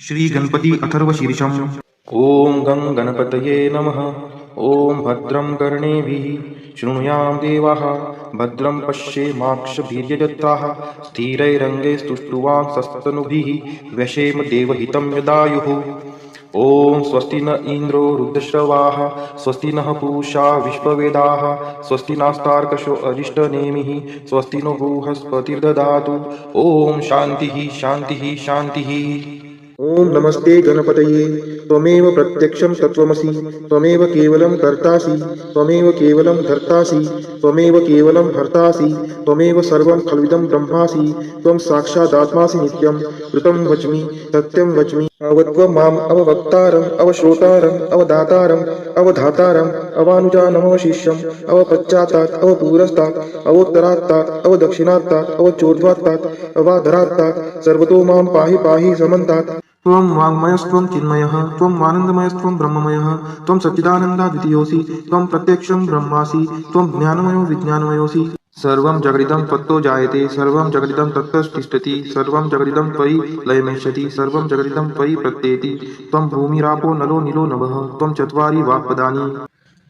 श्री गणपती अथर्वशीर्षम्। ॐ गं गणपतये नमः। ॐ भद्रं कर्णेभिः शृणुयाम देवाः, भद्रं पश्येमाक्षभिर्यजत्राः, स्थिरैरङ्गैस्तुष्टुवांसस्तनूभिः व्यशेम देवहितं यदायुः। ॐ स्वस्ति न इन्द्रो रुद्रश्रवाः, स्वस्ति नः पूषा विश्ववेदाः, स्वस्ति नास्तार्कशो अरिष्टनेमिः, स्वस्ति नो बृहस्पतिर्दधातु। ॐ शान्तिः शान्तिः शान्तिः। ओम नमस्ते गणपतये। त्वमेव प्रत्यक्षं तत्त्वमसि, त्वमेव केवलं कर्तासि, त्वमेव केवलं धर्तासि, त्वमेव केवलं हर्तासि, त्वमेव सर्वं खल्विदं ब्रह्मासि, त्वं साक्षादात्मासि नित्यं। ऋतं वच्मि सत्यं वच्मि, अवत्वं माम् अववक्तारम् अवश्रोतारम् अवदातारम् अवधातारम् अवानुजानमवशिष्यम् अवपश्चात्तात् अवपुरस्तात् अवोत्तरात्तात् अवदक्षिणात्तात् अवचोर्ध्वात्तात् अवाधरात्तात् सर्वतो मां पाहि पाहि समन्तात्। त्वं वाङ्मयस्त्वं चिन्मयः, त्वं आनन्दमयस्त्वं ब्रह्ममयः, त्वं सच्चिदानन्दाद्वितीयोऽसि, त्वं प्रत्यक्षं ब्रह्मासि, त्वं ज्ञानमयो विज्ञानमयोऽसि। सर्वं जगदिदं त्वत्तो जायते, सर्वं जगदिदं तत्तस्तिष्ठति, सर्वं जगदिदं त्वयि लयमेष्यति, सर्वं जगदिदं त्वयि प्रत्येति। त्वं भूमिरापो नलो नीलो नभः, त्वं चत्वारि वाक्पदानि।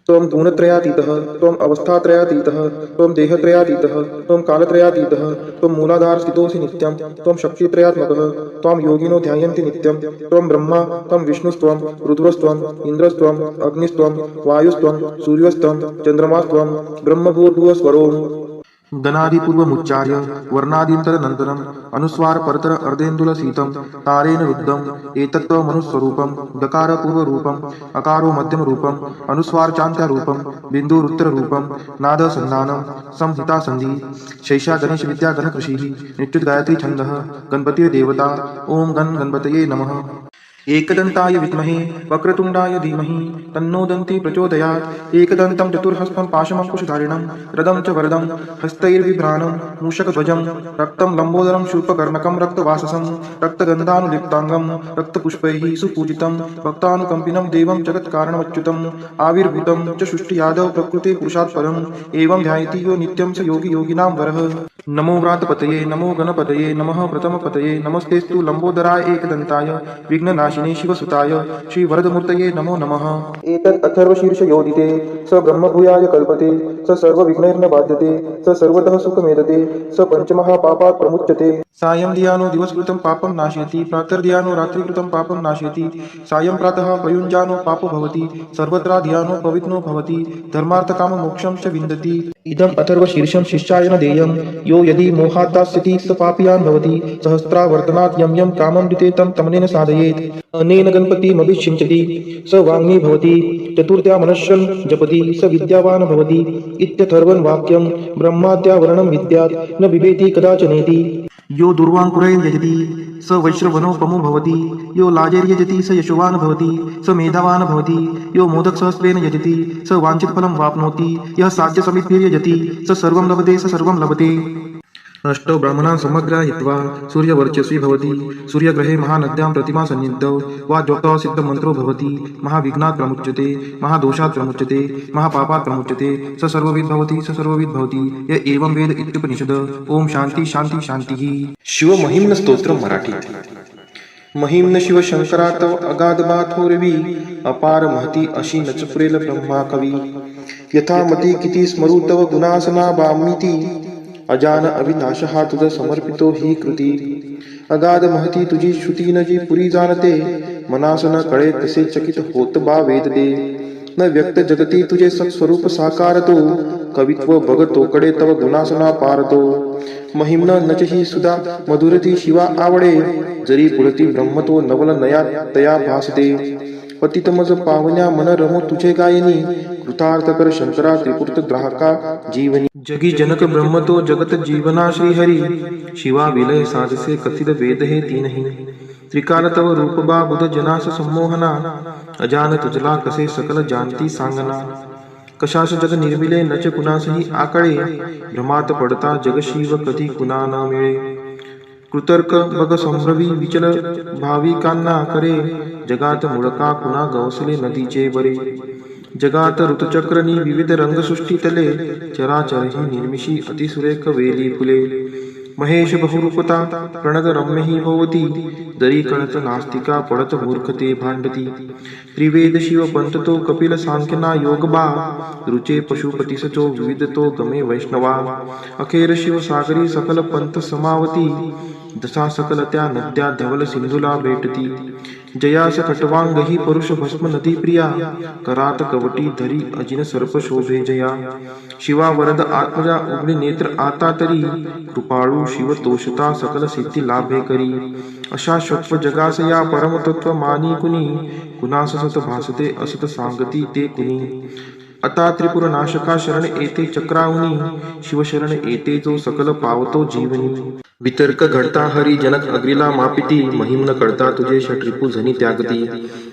त्वं गुणत्रयातीतः, त्वम् अवस्थात्रयातीतः, त्वं देहत्रयातीतः, त्वं कालत्रयातीतः, त्वं मूलाधारस्थितोऽसि नित्यं, त्वं शक्तित्रयात्मकः, त्वां योगिनो ध्यायन्ति नित्यं। त्वं ब्रह्मा, त्वं विष्णुस्त्वं रुद्रस्त्वं इन्द्रस्त्वं अग्निस्त्वं वायुस्त्वं सूर्यस्त्वं चन्द्रमास्त्वं ब्रह्मभूर्भुवस्वरोम्। गणादिपूर्वमुच्चार्य वर्णादीन्तरनन्तरम् अनुस्वार परतर अर्धेन्दुलसीतं तारेण रुद्धम् एतत्त्वमनुस्वरूपं। दकारपूर्वरूपम्, अकारो मध्यमरूपम्, अनुस्वारचान्त्यारूपं, बिन्दुरुत्तररूपं, नादसन्धानं, संहितासन्धिः। शैषा गणेशविद्या गणकृषिः, नित्युद्गायत्री छन्दः, गणपतिर्देवता। ॐ गणपतये नमः। एकदन्ताय विद्महे वक्रतुण्डाय धीमहि तन्नो दन्ती प्रचोदयात्। एकदन्तं चतुर्हस्तं पाशमङ्कुशधारिणं रदं च वरदं हस्तैर्बिभ्राणं मूषकध्वजं रक्तं लम्बोदरं शूर्पकर्णकं रक्तवाससं रक्तगन्धानुलिप्ताङ्गं रक्तपुष्पैः सुपूजितं भक्तानुकम्पिनं देवं जगत्कारणमच्युतम् आविर्भूतं च सृष्टियादौ प्रकृते पुरुषात् परम् एवं ध्यायति यो नित्यं स योगी योगिनां वरः। नमो व्रातपतये नमो गणपतये नमः प्रथमपतये नमस्तेस्तु लम्बोदराय एकदन्ताय विघ्ननाशिने शिवसुताय श्रीवरदमूर्तये नमो नमः। एतत् अथर्वशीर्षयोदिते स ब्रह्मभूयाय कल्पते, स सर्वविघ्नैर्न बाध्यते, स सर्वतः सुखमेधते, स पञ्चमहापापात् प्रमुच्यते। सायं धियानो दिवसकृतं पापं नाशयति, प्रातर्धियानो रात्रिकृतं पापं नाशयति, सायं प्रातः प्रयुञ्जानो पापो भवति, सर्वत्र धियानो पवित्रो भवति, धर्मार्थकाममोक्षं च विन्दति। इदम् अथर्वशीर्षं शिष्याय न देयं, यो यदि मोहात् दास्यति स पापीयान् भवति, सहस्रावर्तनात् यं यं कामं दिते तं तमनेन साधयेत्। अनेन गणपतिमभिषिञ्चति स वाङ्मी भवति, चतुर्थ्या मनश्शं जपति स विद्यावान् भवति इत्यथर्वं वाक्यं। ब्रह्माद्यावरणं विद्यात् न बिभेति कदाचनेति। यो दुर्वाङ्कुरैर्यजति स वैश्रवणोपमो भवति, यो लाजैर्यजति स यशोवान् भवति, स मेधावान् भवति, यो मोदकसहस्रेण यजति स वाञ्छितफलं वाप्नोति, यः साध्यसमिद्भिर्यजति स सर्वं लभते स सर्वं लभते। अष्टौ ब्राह्मणान् समग्रायित्वा सूर्यवर्चस्वी भवति, सूर्यग्रहे महानद्यां प्रतिमा सन्निधौ वा ज्योतौ सिद्धमन्त्रो भवति, महाविघ्नात् प्रमुच्यते, महादोषात् प्रमुच्यते, महापापात् प्रमुच्यते, स सर्वविद् भवति स सर्वविद् भवति य एवं वेद इत्युपनिषद। ओम शांती शांती शांतिः। शिवमहिम्न स्तोत्रम मराठीत। महिम्न शिवशंकरा तव अगाध बाथोरवी, अपार महती अशी नचपुरेल ब्रह्मा कवी। यथामती किती स्मरू तव गुणासना बामिती, अजान अविनाश हा तुझ समर्पितो ही कृती। अगाध महती तुझी श्रुती न जी पुरी जाणते, मनास न कळे तसे चकित होत बा वेद दे। न व्यक्त जगती तुझे सत्स्वरूप साकारतो, कवित्व बघतोकडे तव गुणासना पारतो। महिम्न नचही सुधा मधुरती शिवा आवडे, जरी पुढती ब्रह्मतो नवल नया तया भासते। पतितमज पावन्या मन रमो तुझे गायनी, कृतार्थ कर शंकरा त्रिपुर्त ग्राहका जीवनी। जगी जनक ब्रह्मतो जगत जीवना श्रीहरी, शिवा विलय साधसे कथित वेद हे तीनही। त्रिकाल तव रूप बा बुध जनास संमोहना, अजान तुझला कसे सकल जानती सांगना। कशास जग निर्मिले नच कुणासही आकळे, भ्रमात पडता जग शिव कधी कुणा न मिळे। कृतर्क बग संभ्रवी विचल भाविकांना करे, जगात मुळका कुणा गवसले नदीचे बरे। जगात ऋतुचक्रनी विविध रंगसृष्टी तले, चराचर ही निर्मिशी अतिसुरेख वेली फुले। महेश बहुरूपता प्रणत रम्य ही भवती दरी कळत नास्तिका पडत मूर्खते भांडती त्रिवेद शिव पंततो कपिल सांख्यना योग बा रुचे पशुपती सचो विविध तो गमे वैष्णवा अखेर शिव सागरी सकल पंथ समावती दसा सकल त्या नद्या धवल सिंधूला भेटती जयास खटवांग ही परुष भस्म नदी प्रिया करात कवटी धरी अजिन सर्प शोभे जया शिवा वरद आत्मजा उघडी नेत्र आता तरी कृपाळू शिव तोषता सकल सिद्धी लाभे करी अशा शत्व जगास या परमतत्व मानी कुणी कुणास सत भासते असत सांगती ते कुणी आता त्रिपुर नाशका शरण येते चक्रावनी शिवशरण येते जो सकल पावतो जीवनी वितर्क घडता हरी जनक अग्रीला मापिती महिम न कळता तुझे षटरिपू झनी त्यागती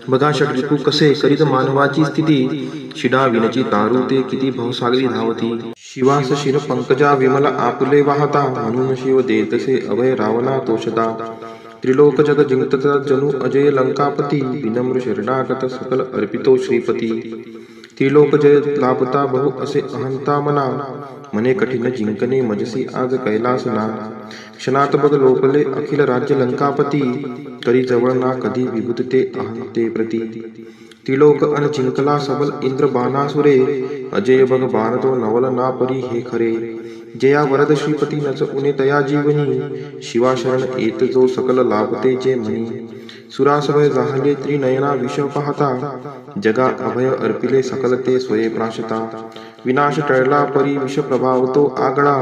बघा षटरिपू कसे करीत मानवाची स्थिती शिडा विनची तारू ते किती भवसागरी धावती शिवास शिर पंकजा विमल आपुले वाहता म्हणून शिव देतसे अभय रावणा तोषता त्रिलोक जग जिंकता जणू अजय लंकापती विनम्र शरणागत सकल अर्पितो श्रीपती त्रिलोक जय लाभता बहु असे अहंता मना मने कठीण जिंकणे मजसी आज कैलासना क्षणात बघ लोकले अखिल राज्य लंकापती करी जवळ ना कधी विभुतते अहंते प्रती त्रिलोक अन जिंकला सबल इंद्र बाणासुरे अजय बघ बाण तो नवल ना परी हे खरे जया वरद श्रीपती नच उने तया जीवनी शिवा शरण येत जो सकल लाभते जे म्हणी सुरासवय जाहले त्रिनयना विष पाहता जगा अभय अर्पिले सकल ते स्वये प्राशता विनाश टळला परी विष प्रभावतो आगळा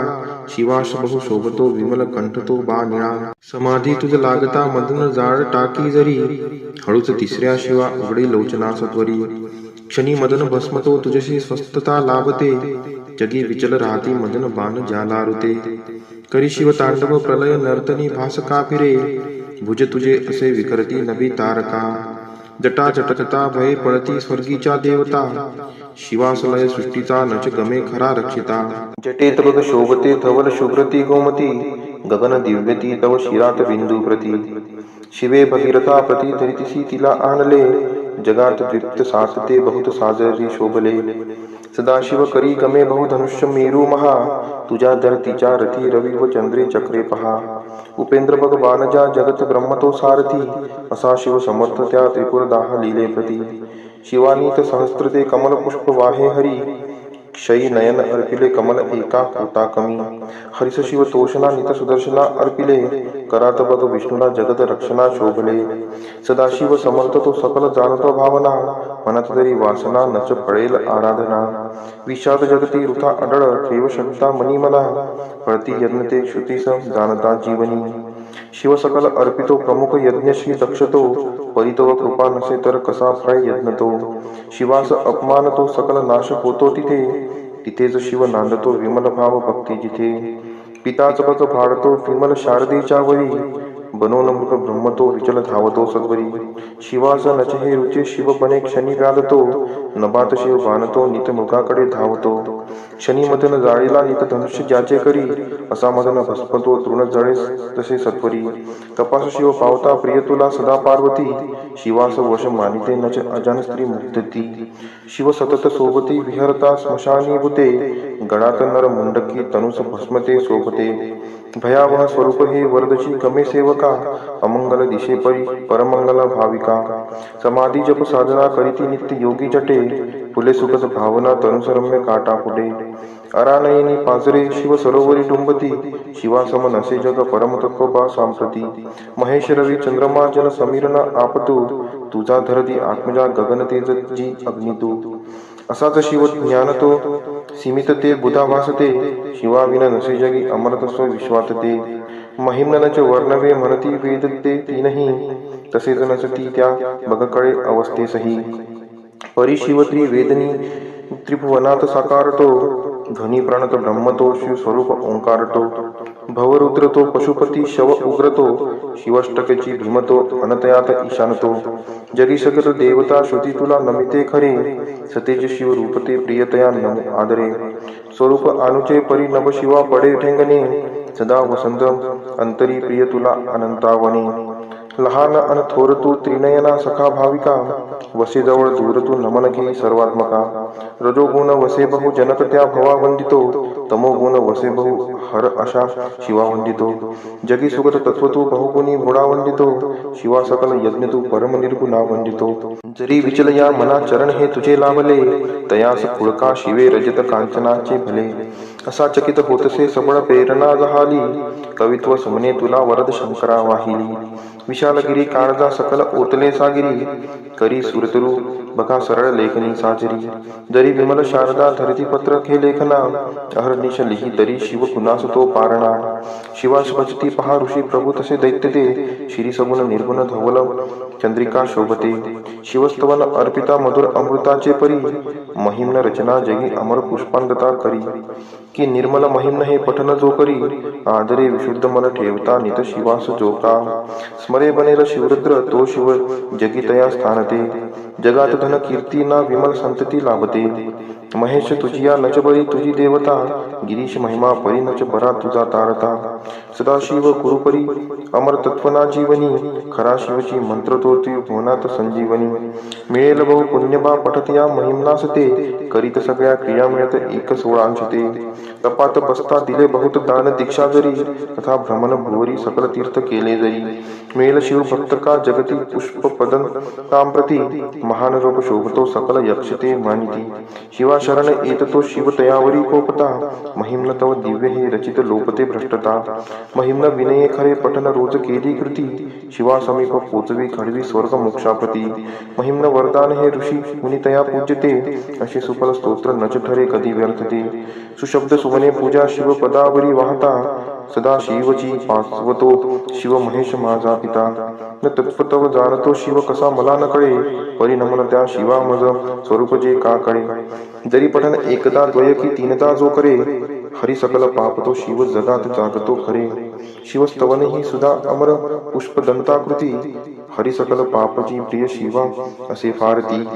शिवाश बहु शोभतो विमल कंठतो बा निळा समाधी तुझ लागता मदन जाळ टाकी जरी हळूच तिसऱ्या शिवा उघडे लोचना सत्वरी क्षणी मदन भस्मतो तुझशी स्वस्थता लाभते जगी विचल राहती मदन बाण जालारुते करी शिव तांडव प्रलय नर्तनी भासका फिरे भुज तुझे असे विकरती नभी तारका जटा जटकता भये पळती स्वर्गीच्या देवता शिवासलय सृष्टीचा नच गमे खरा रक्षिता जटेत बघ शोभते धवल शुभ्रती गोमती गगन दिव्यती तव शिरात बिंदू प्रती शिवे भगीरथा प्रती धरितीसी तिला आणले जगात तृप्त सासते बहुत साजरी शोभले सदाशिव करी गमे बहुधनुष्य मेरू महा तुझ्या धरतीच्या रथी रवी व चंद्रे चक्रे पहा उपेंद्र बघ बाणजा जगत ब्रह्मतो सारथी असा शिव समर्थ त्या त्रिपुर दाह लीले प्रती शिवानीत सहस्त्रते कमल पुष्प वाहे हरी क्षयी नयन अर्पिले कमल एका कोटा कमी हरिस शिव तोषणा नित सुदर्शना अर्पिले करात बघ विष्णूला जगत रक्षणा शोभले सदाशिव समर्थ तो सकल जाणतो भावना मनात तरी वासना नच फळेल आराधना विषाद जगती वृथा अडळ ठेव शब्दा मनी मला फळती यज्ञ ते श्रुतीस जाणता जीवनी शिव सकल अर्पितो प्रमुख यज्ञ श्री दक्षतो परितव कृपा नसे तर कसा फळ यज्ञ तो शिवास अपमान तो सकल नाश होतो तिथे तिथेच शिव नांदतो विमल भाव भक्ती जिथे पिताच बघ भाडतो विमल शारदेच्या वरी बनवून मृग ब्रह्मतो विचल धावतो सद्वरी शिवास नचहे रुचे शिव बने क्षणी व्याधतो नभात शिव बाणतो नित मृगाकडे धावतो क्षणी मदन जाळीला नित धनुष्य ज्याचे करी असा मदन भस्मतो तृण जळे तसे सत्वरी तपास शिव पावता प्रिय तुला सदा पार्वती शिवास वश मानिते नच अजान स्त्री मुक्तती शिव सतत सोबती विहरता स्मशानी भूते गडात नर मुंडकी तनुस भस्मते शोभते भयावह स्वरूप हे वरदची कमे सेवका अमंगल दिशे परी परमंगल भाविका समाधी जप साधना करीती नित्य योगी जटे फुले सुखद भावना तनुसरम्य काटा पुढे अरानयनी पाजरे शिव सरोवरी डुंबती शिवासम नसे जग परमतत्व बा सांप्रती महेश रवी चंद्रमा जन समीरना आपतू तुझा धरती आत्मजा गगन तेज जी अग्नितू असाच शिव ज्ञान तो सीमित ते बुधा भासते शिवाविना नसे जगी अमृतस्व विश्वात ते महिम्नच वर्णवे म्हणती वेद ते तीनही तसेच नसती त्या बगकळे अवस्थेसही परिशिवत्री वेदनी त्रिभुवनात साकारतो ध्वनी प्रणत ब्रह्मतो शिव स्वरूप ओंकारतो भवरुद्रतो पशुपती शव उग्रतो शिवष्टकची भीमतो अनतयात ईशानतो जगी सकल देवता श्रुती तुला नमिते खरे सतेज शिव रूपते प्रियतया नमो आदरे स्वरूप अनुचे परी नभ शिवा पडे ठेंगणे सदा वसंत अंतरी प्रिय तुला अनंतावने लहान अन थोर तू त्रिनयना सखा भाविका, वसे जवळ दूर तू नमन घे सर्वात्मका. रजोगुण वसे बहु जनक त्या भवा वंदितो, तमोगुण वसे बहु हर अशा शिवा वंदितो. जगी सुगत तत्व तू बहुगुणी गुणा वंदितो, शिवा सकल यज्ञ तू परम निर्गुणा वंदितो. जरी विचल या मना चरण हे तुझे लाभले, तयास खुळका शिवे रजत कांचनाचे भले. असा चकित होतसे सबळ प्रेरणा जहाली, कवित्व सुमने तुला वरद शंकरा वाहिली. विशालगिरी काळजा सकल ओतले सागिरी, करी सुरतरू बघा सरळ लेखनी साजरी. जरी विमल शारदा धरती पत्र खे लेखना, अहर्निश लिही तरी शिव कुणास तो पारणा. शिवास भजती पहा ऋषी प्रभू तसे दैत्य ते, श्री सगुण निर्गुण धवल चंद्रिका शोभते. शिवस्तवन अर्पिता मधुर अमृताचे परी, महिम्न रचना जगी अमर पुष्पांगता करी. की निर्मल महिम्न हे पठन जो करी, आदरे विशुद्ध मन ठेवता नित शिवास जोका. स्मरे बनेल शिवरुद्र तो शिव जगी तया स्थानते, जगात धन कीर्ती ना विमल संतती लाभते. महेश तुझिया नच बळी तुझी देवता, गिरीश महिमा परी नच बरा तुझा तारता. सदाशिव कुरुपरी अमर तत्वना जीवनी, खरा शिवची मंत्र तो भुवनात संजीवनी. मिळेल बहु पुण्यबा पठत या महिमनास ते, करीत सगळ्या क्रिया मिळत एक सोळांश ते. तपात बसता दिले बहुत दान दीक्षा जरी, तथा भ्रमण भुवरी सकल तीर्थ केले जरी. मिळेल शिव भक्त का जगती पुष्प पदन तांप्रती, महान रूप शोभतो सकल यक्ष ते मानिती. शिवा शरण येत तो शिव तयावरी कोपता, महिम्न तव दिव्य हे रचित लोपते भ्रष्टता. महिम्न विनये खरे पठन रोज केली कृती, शिवा समीप पोचवी खडवी स्वर्ग मोक्षाप्रती. महिम्न वरदान हे ऋषी मुनी तया पूज्यते, असे सुफल स्तोत्र नच ठरे कधी व्यर्थते. सुशब्द सुमने पूजा शिव पदावरी वाहता, सदा शिवची पाचवतो शिव महेश माझा पिता. न तत्पतव जाणतो शिव कसा मला न कळे, परिणमन त्या शिवा मज स्वरूप जे का कळे. जरी पठन एकदा द्वय की तीनदा जो करे, हरी सकल पापतो शिव जगात जागतो खरे. शिवस्तवन ही सुधा अमर पुष्प दंताकृती, हरी सकल पापची प्रिय शिवा असे फारती.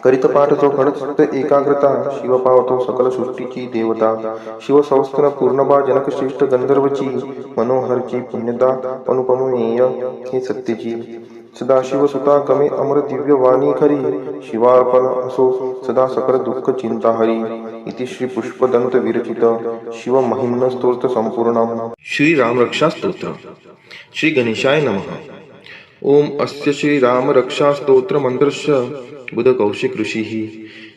करीत पाठ जो घडत एकाग्रता, शिव पावतो सकल सृष्टीची देवता. शिव संस्थन पूर्णबा जनक श्रेष्ठ गंधर्वची, मनोहरची पुण्यदा अनुपमेय हे सत्यची. सदाशिव सुता गमे अमर दिव्य वाणी खरी, शिवार्पण असो सदा सकल दुःख चिंता हरी. इति श्री पुष्पदंत विरचित शिव महिम्न स्तोत्र संपूर्णम. श्री राम रक्षा स्तोत्र. श्री गणेशाय नमः. ओम अस्य श्री राम रक्षा स्तोत्र मंत्रस्य बुध कौशिक ऋषिः.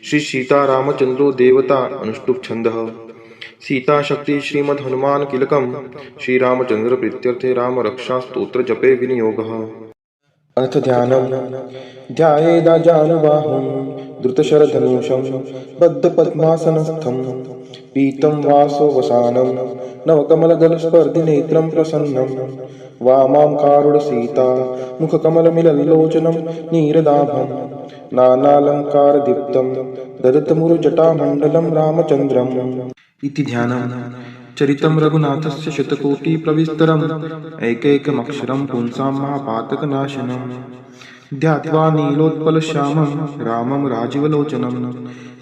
श्री सीता रामचंद्रो देवता अनुष्टुप छंदः. सीता शक्ति श्रीमद् हनुमान किलकम. श्री रामचंद्र प्रीत्यर्थे राम रक्षा स्तोत्र जपे विनियोगः. अर्थ ध्यानम. ध्यायेदा जानुबाहुं द्रुतशरधनुषं, बद्धपद्मासनस्थं पीतं वासो वसानं. नवकमलदलस्पर्धिनेत्रं प्रसन्नं, वामां कारुणसीता मुखकमलमिलल्लोचनं नीरदाभं. नानालङ्कारदीप्तं ददतमुरुजटामण्डलं रामचन्द्रम्. इति ध्यानम्. चरितं रघुनाथस्य शतकोटिप्रविस्तरम्, एकैकमक्षरं पुंसां महापातकनाशनम्. ध्यात्वा नीलोत्पलश्यामं रामं राजीवलोचनं,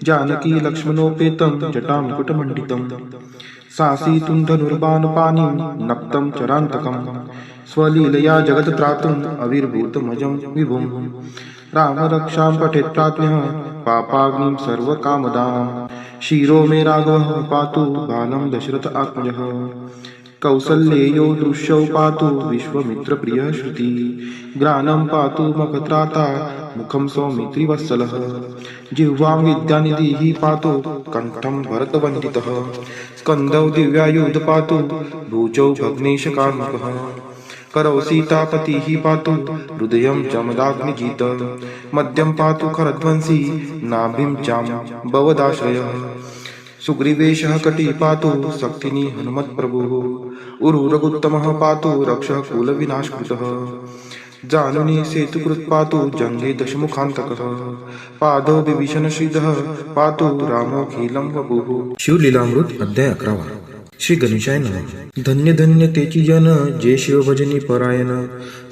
जानकी लक्ष्मणोपेतं जटामुकुटमण्डितं. सासीतुं धनुर्बाणपाणिं नक्तं चरान्तकं, स्वलीलया जगत्त्रातुम् अविर्भूतमजं विभुम्. राम रक्षां पठेत् प्राज्ञः पापाग्निं सर्वकामदाम्. शिरो मे राघवः पातु बालं दशरथ आत्मजः. कौसल्येयो दृश्यौ पातु विश्वमित्रप्रियः श्रुति. ग्रानं पातु मखत्राता मुखं सौमित्रिवत्सलः. जिह्वां विद्यानिधिः पातु कण्ठं भरतवन्दितः. स्कन्धौ दिव्यायुध पातु भुजौ भग्नेशकार्मुकः. करौ सीतापतिः पातु हृदयं जमदाग्निजित. मध्यं पातु खरध्वंसी नाभिं जाम्बवदाश्रयः. सुग्रीवेशः कटी पातु शक्तिनी हनुमत्प्रभुः. उरुरगुत्तमः पातु रक्षः कुलविनाशकृतः. जानुनी सेतुकृत् पातु जङ्गे दशमुखान्तकः. पादौ विभीषणश्रीधः पातु रामोऽखिलं वपुः. शिवलीलामृत अध्याय 11. श्री गणेशाय नमः. धन्य धन्य तेची जन जे शिव भजनी परायण.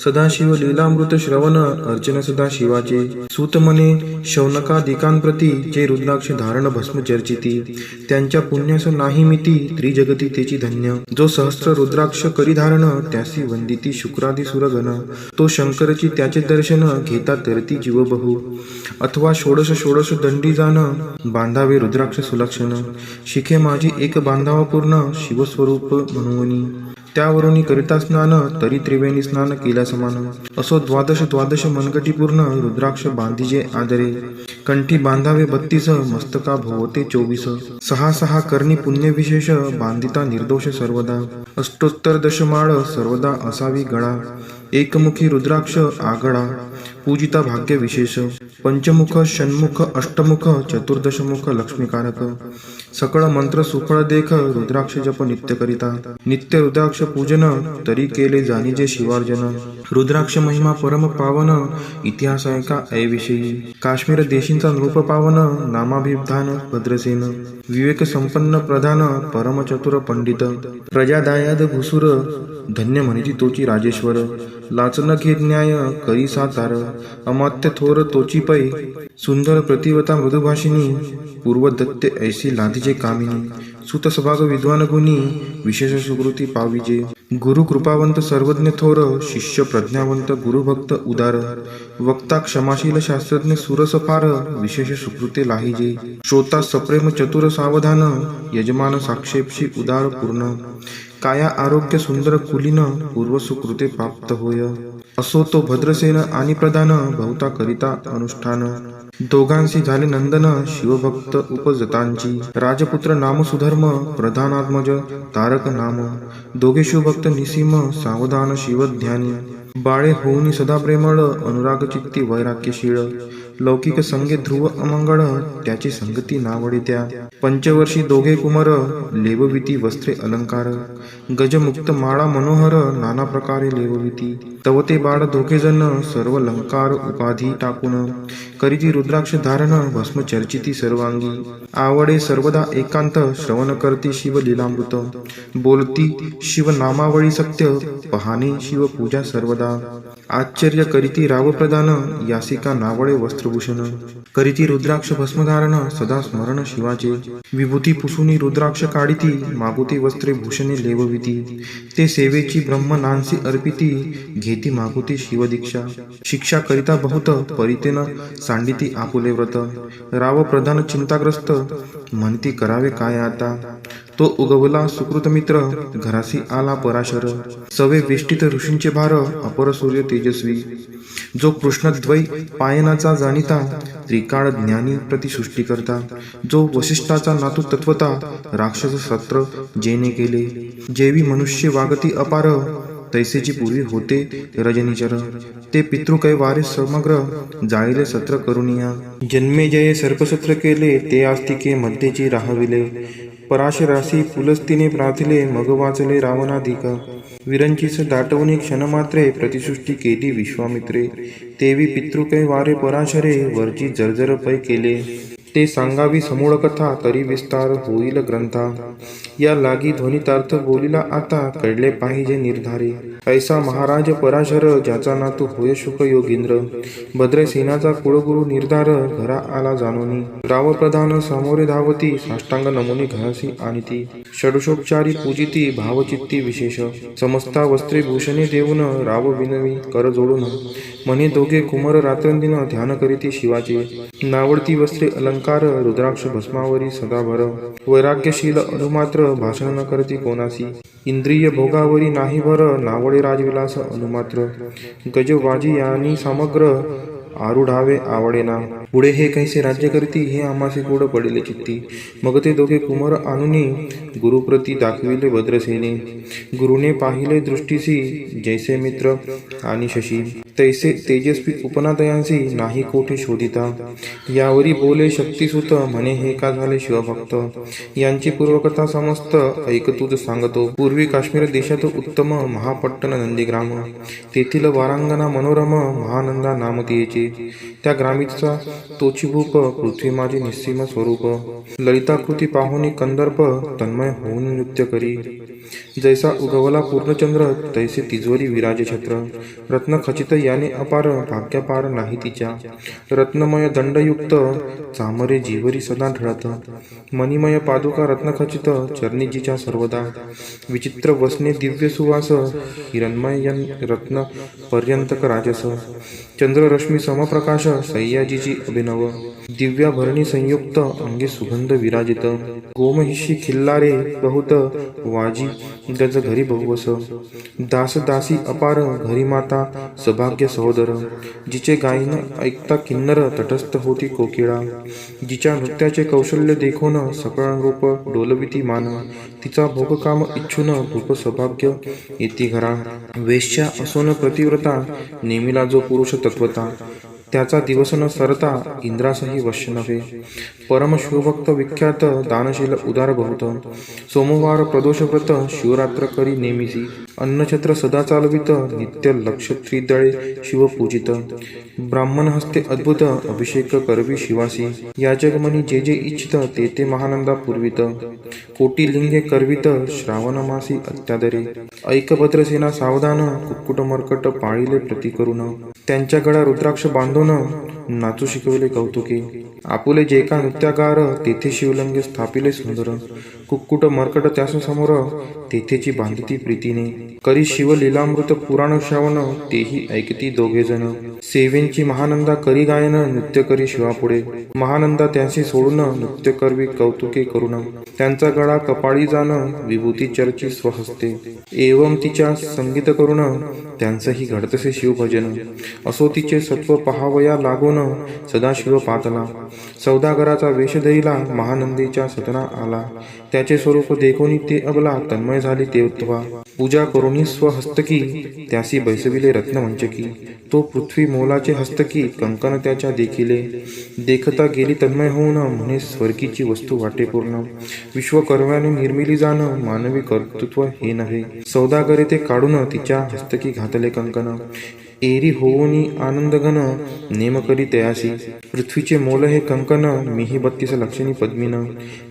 सदाशिव लीलामृत श्रवण अर्चन सदा शिवाचे. सूत म्हणे शौनकादिकांप्रती जे रुद्राक्ष धारण भस्म चर्चिती त्यांच्या पुण्यास नाही मिती त्रिजगती तेची धन्य. जो सहस्र रुद्राक्ष करी धारण त्यासी वंदिती शुक्रादी सुरगण. तो शंकरची त्याचे दर्शन घेता तरती जीव बहु. अथवा षोडश षोडश दंडी जाण बांधावे रुद्राक्ष सुलक्षण. शिखे माझी एक बांधावा पूर्ण शिवस्वरूप म्हणूनी. त्यावरून करिता स्नान तरी त्रिवेणी स्नान केल्या समान. असो द्वादश द्वादश मनगटी पूर्ण रुद्राक्ष बांधिजे आदरे. कंठी बांधावे 32 मस्तका भोवते 24. सहा सहा करणी पुण्य विशेष बांधिता निर्दोष सर्वदा. अष्टोत्तर दशमाळ सर्वदा असावी गळा. एकमुखी रुद्राक्ष आगळा पूजिता भाग्य विशेष. पंचमुख षण्मुख अष्टमुख चतुर्दशमुख लक्ष्मीकारक. सकळ मंत्र सुफळ देख रुद्राक्ष जप नित्य करिता. नित्य रुद्राक्ष पूजन तरी केले जाणीजे शिवार्जन. रुद्राक्ष महिमा परम पावन इतिहास ऐका ऐविषयी. काश्मीर देशींचा नृप पावन नामाभिधान भद्रसेन. विवेक संपन्न प्रधान परम चतुर पंडित. प्रजादायाद भुसुर धन्य म्हणिती तोची राजेश्वर. लाचन घे न्याय करी सातार. अमात्य थोर तोची पै. सुंदर प्रतिवता मृदुभाषिनी. पूर्वदत्ते ऐसी लादीचे कामिनी. सुतसभाग विद्वान गुणी विशेष सुकृती पाविजे. गुरु कृपावंत सर्वज्ञ थोर. शिष्य प्रज्ञावंत गुरुभक्त उदार. वक्ता क्षमाशील शास्त्रज्ञ सुरस फार. विशेष सुकृते लाहिजे. श्रोता सप्रेम चतुर सावधान. यजमान साक्षेपशी उदार पूर्ण. काया आरोग्य सुंदर कुलीन. पूर्व सुकृते प्राप्त होय. असो तो भद्रसेन आणि प्रधान. बहुता करिता अनुष्ठान. दोघांशी झाले नंदन शिवभक्त उपजतांची. राजपुत्र नाम सुधर्म प्रधानात्मज तारक नाम. दोघे शिवभक्त निसीम सावधान शिवध्यानी. बाळे होऊनी सदा प्रेमळ अनुराग चित्ती वैराग्यशीळ. लौकिक संगे ध्रुव अमंगळ त्याची संगती नावडे त्या. पंचवर्षी दोघे कुमार लेवविती वस्त्रे अलंकार. गजमुक्त माळा मनोहर नाना प्रकारे लेवविती. तवते बाळ दोघे जण सर्व अलंकार उपाधी टाकून. करीती रुद्राक्ष धारण भस्म चर्चिती सर्वांगी. आवडे सर्वदा एकांत श्रवण करती शिव लीलामृत. बोलती शिव नामावळी सत्य पहाणे शिव पूजा सर्वदा. आश्चर्य करीती राव प्रदान यासिका नावळे वस्त्रभूषण. करीती रुद्राक्ष भस्मधारण सदा स्मरण शिवाचे. विभूती पुसुनी रुद्राक्ष काढिती मागुती वस्त्रे भूषणे लेवविती. ते सेवेची ब्रह्म नांसी अर्पिती घेती मागुती शिवदीक्षा. शिक्षा करिता बहुत परितेन सांडिती आपुले व्रत. राव प्रधान चिंताग्रस्त म्हणती करावे काय आता. तो उगवला सुकृत मित्र घरासी आला पराशर. सवे वेष्टित ऋषींचे भार अपर सूर्य तेजस्वी. जो कृष्णद्वै पायनाचा जाणिता त्रिकाळ ज्ञानी प्रतिसृष्टी करता. जो वसिष्ठाचा नातू तत्वता राक्षस सत्र जेने केले. जेवी मनुष्य वागती अपार तैसेची पूर्वी होते रजनीचर. ते पितृकै वारे समग्र जाळले सत्र करुनिया. जन्मे जये सर्पसत्र केले ते आस्तिके मध्येची राहविले. पराशरासी पुलस्तीने प्रार्थिले मग वाचले रावणाधिक. विरंचीस दाटवणी क्षणमात्रे प्रतिसृष्टी केली विश्वामित्रे. तेवी पितृकै वारे पराशरे वरची जर्जर पै केले. ते सांगावी समूळ कथा तरी विस्तार होईल ग्रंथा. या लागी ध्वनितार्थ बोलिला आता कळले पाहिजे निर्धारे. ऐसा महाराज पराशर ज्याचा नातू होय शुक योगींद्र. भद्रसेनाचा कुळगुरु निर्धार घरा आला जाणोनी. राव प्रधान समोरे धावती साष्टांग नमुनी घरासी आणिती. षडशोपचारी पूजिती भावचित्ती विशेष. समस्ता वस्त्रे भूषणे देऊन राव विनवी कर जोडून. म्हणे दोघे कुमार रात्रंदिन ध्यान करीती शिवाचे. नावडती वस्त्रे अलंकार रुद्राक्ष भस्मावरी सदाभर. वैराग्यशील अनुमात्र भाषण न करती कोणासी. इंद्रिय भोगावरी नाही भर नावडे राजविलास अनुमात्र. गजवाजी यांनी समग्र आरुढावे आवडेना. पुढे हे कैसे राज्य करती हे आम्हासे गोड पडिले चित्ती. मग ते दोघे कुमार आणुनी गुरुप्रती दाखविले भद्रसेने. गुरुने पाहिले दृष्टीसी जैसे मित्र आणि शशी. तैसे तेजस्वी उपनादयांसी नाही कोठे शोधिता. यावरी बोले शक्तिसुत म्हणे हे का झाले शिवभक्त. यांची पूर्वकथा समस्त ऐक तुझ सांगतो. पूर्वी काश्मीर देशात उत्तम महापट्टण नंदीग्राम. तेथील वारांगना मनोरम महानंदा नाम तिचे. त्या ग्रामीचा तोची भूप पृथ्वी माझे निस्सीम स्वरूप. ललिताकृती पाहुनी कंदर्प तन्मय होऊन नृत्य करी. जैसा उगवला पूर्णचंद्र तैसे तिजोरी विराजे छत्र. रत्नखचित याने अपार भाग्यपार नाही तिच्या. रत्नमय दंडयुक्त चामरे जीवरी सदा ढळत. मणिमय पादुका रत्नखचित चरणीजीच्या सर्वदा. विचित्र वसने दिव्य सुवास हिरणमय रत्न पर्यंतक राजस. चंद्ररश्मी समप्रकाश सह्याजीची अभिनव. दिव्याभरणी संयुक्त अंगे सुगंध विराजित. गोमहिषी खिल्लारे बहुत वाजी गज घरी बहुवस. दास दासी अपार घरी माता सभाग्य सहोदर. जिचे गायन ऐकता किन्नर तटस्थ होती कोकिळा. जिच्या नृत्याचे कौशल्य देखून सकळ रूप डोलविती मान. तिचा भोगकाम इच्छून भूप सभाग्य येती घरा. वेश्या असोन प्रतिव्रता नेमिला जो पुरुष तत्वता. त्याचा दिवस न सरता इंद्रासही वश्य नव्हे. परम शिवभक्त विख्यात दानशील उदार बहुत. सोमवार प्रदोषव्रत शिवरात्र करी नेमिसी. अन्नछत्र सदा चालवित नित्य लक्ष त्रिदळे शिव पूजित. ब्राह्मण हस्ते अद्भुत अभिषेक करवी शिवासी. याजगमनी जे जे इच्छित ते ते महानंदा पूर्वित. कोटी लिंगे करवित श्रावण मासी अत्यादरे. ऐकभद्रसेना सावधान कुक्कुट मर्कट पाळिले प्रति करून. त्यांच्या गळा रुद्राक्ष बांधून नाचू शिकवले कौतुके. आपुले जे का नृत्यागार तेथे शिवलिंगे स्थापिले सुंदर. कुक्कुट मर्कट त्यास समोर तेथेची बांधती प्रीतीने. करी शिव लीलामृत पुराण श्रवण तेही ऐकती दोघे जण. सेवेंची महानंदा करी गायन नृत्य करी शिवापुढे. महानंदा त्यांशी सोडून नृत्य करवी कौतुके करून. त्यांचा गळा कपाळी जाण विभूती चर्ची स्वहस्ते. एवं तिच्या संगीत करून त्यांचंही घडतसे शिवभजन. असो तिचे सत्व पहावया लागून सदाशिव पातला. सौदागराचा वेश धरिला महानंदीच्या सदना आला. त्याचे स्वरूप देखोनी ते अबला तन्मय झाली तेव्हा. पूजा करुणी स्वहस्तकी त्यासी बैसविले रत्नमंचकी. तो पृथ्वी मोलाचे हस्तकी कंकण त्याच्या देखिले. देखता गेली तन्मय होऊन म्हणे स्वर्गीची वस्तू वाटे पूर्ण. विश्वकर्म्याने निर्मिली जाण मानवी कर्तृत्व हे नव्हे. सौदागरे ते काढून तिच्या हस्तकी घातले कंकण. एरी होऊनी आनंदघन नेम करी तयासी. पृथ्वीचे मोल हे कंकन मीही 32 लक्षणी पद्मीन.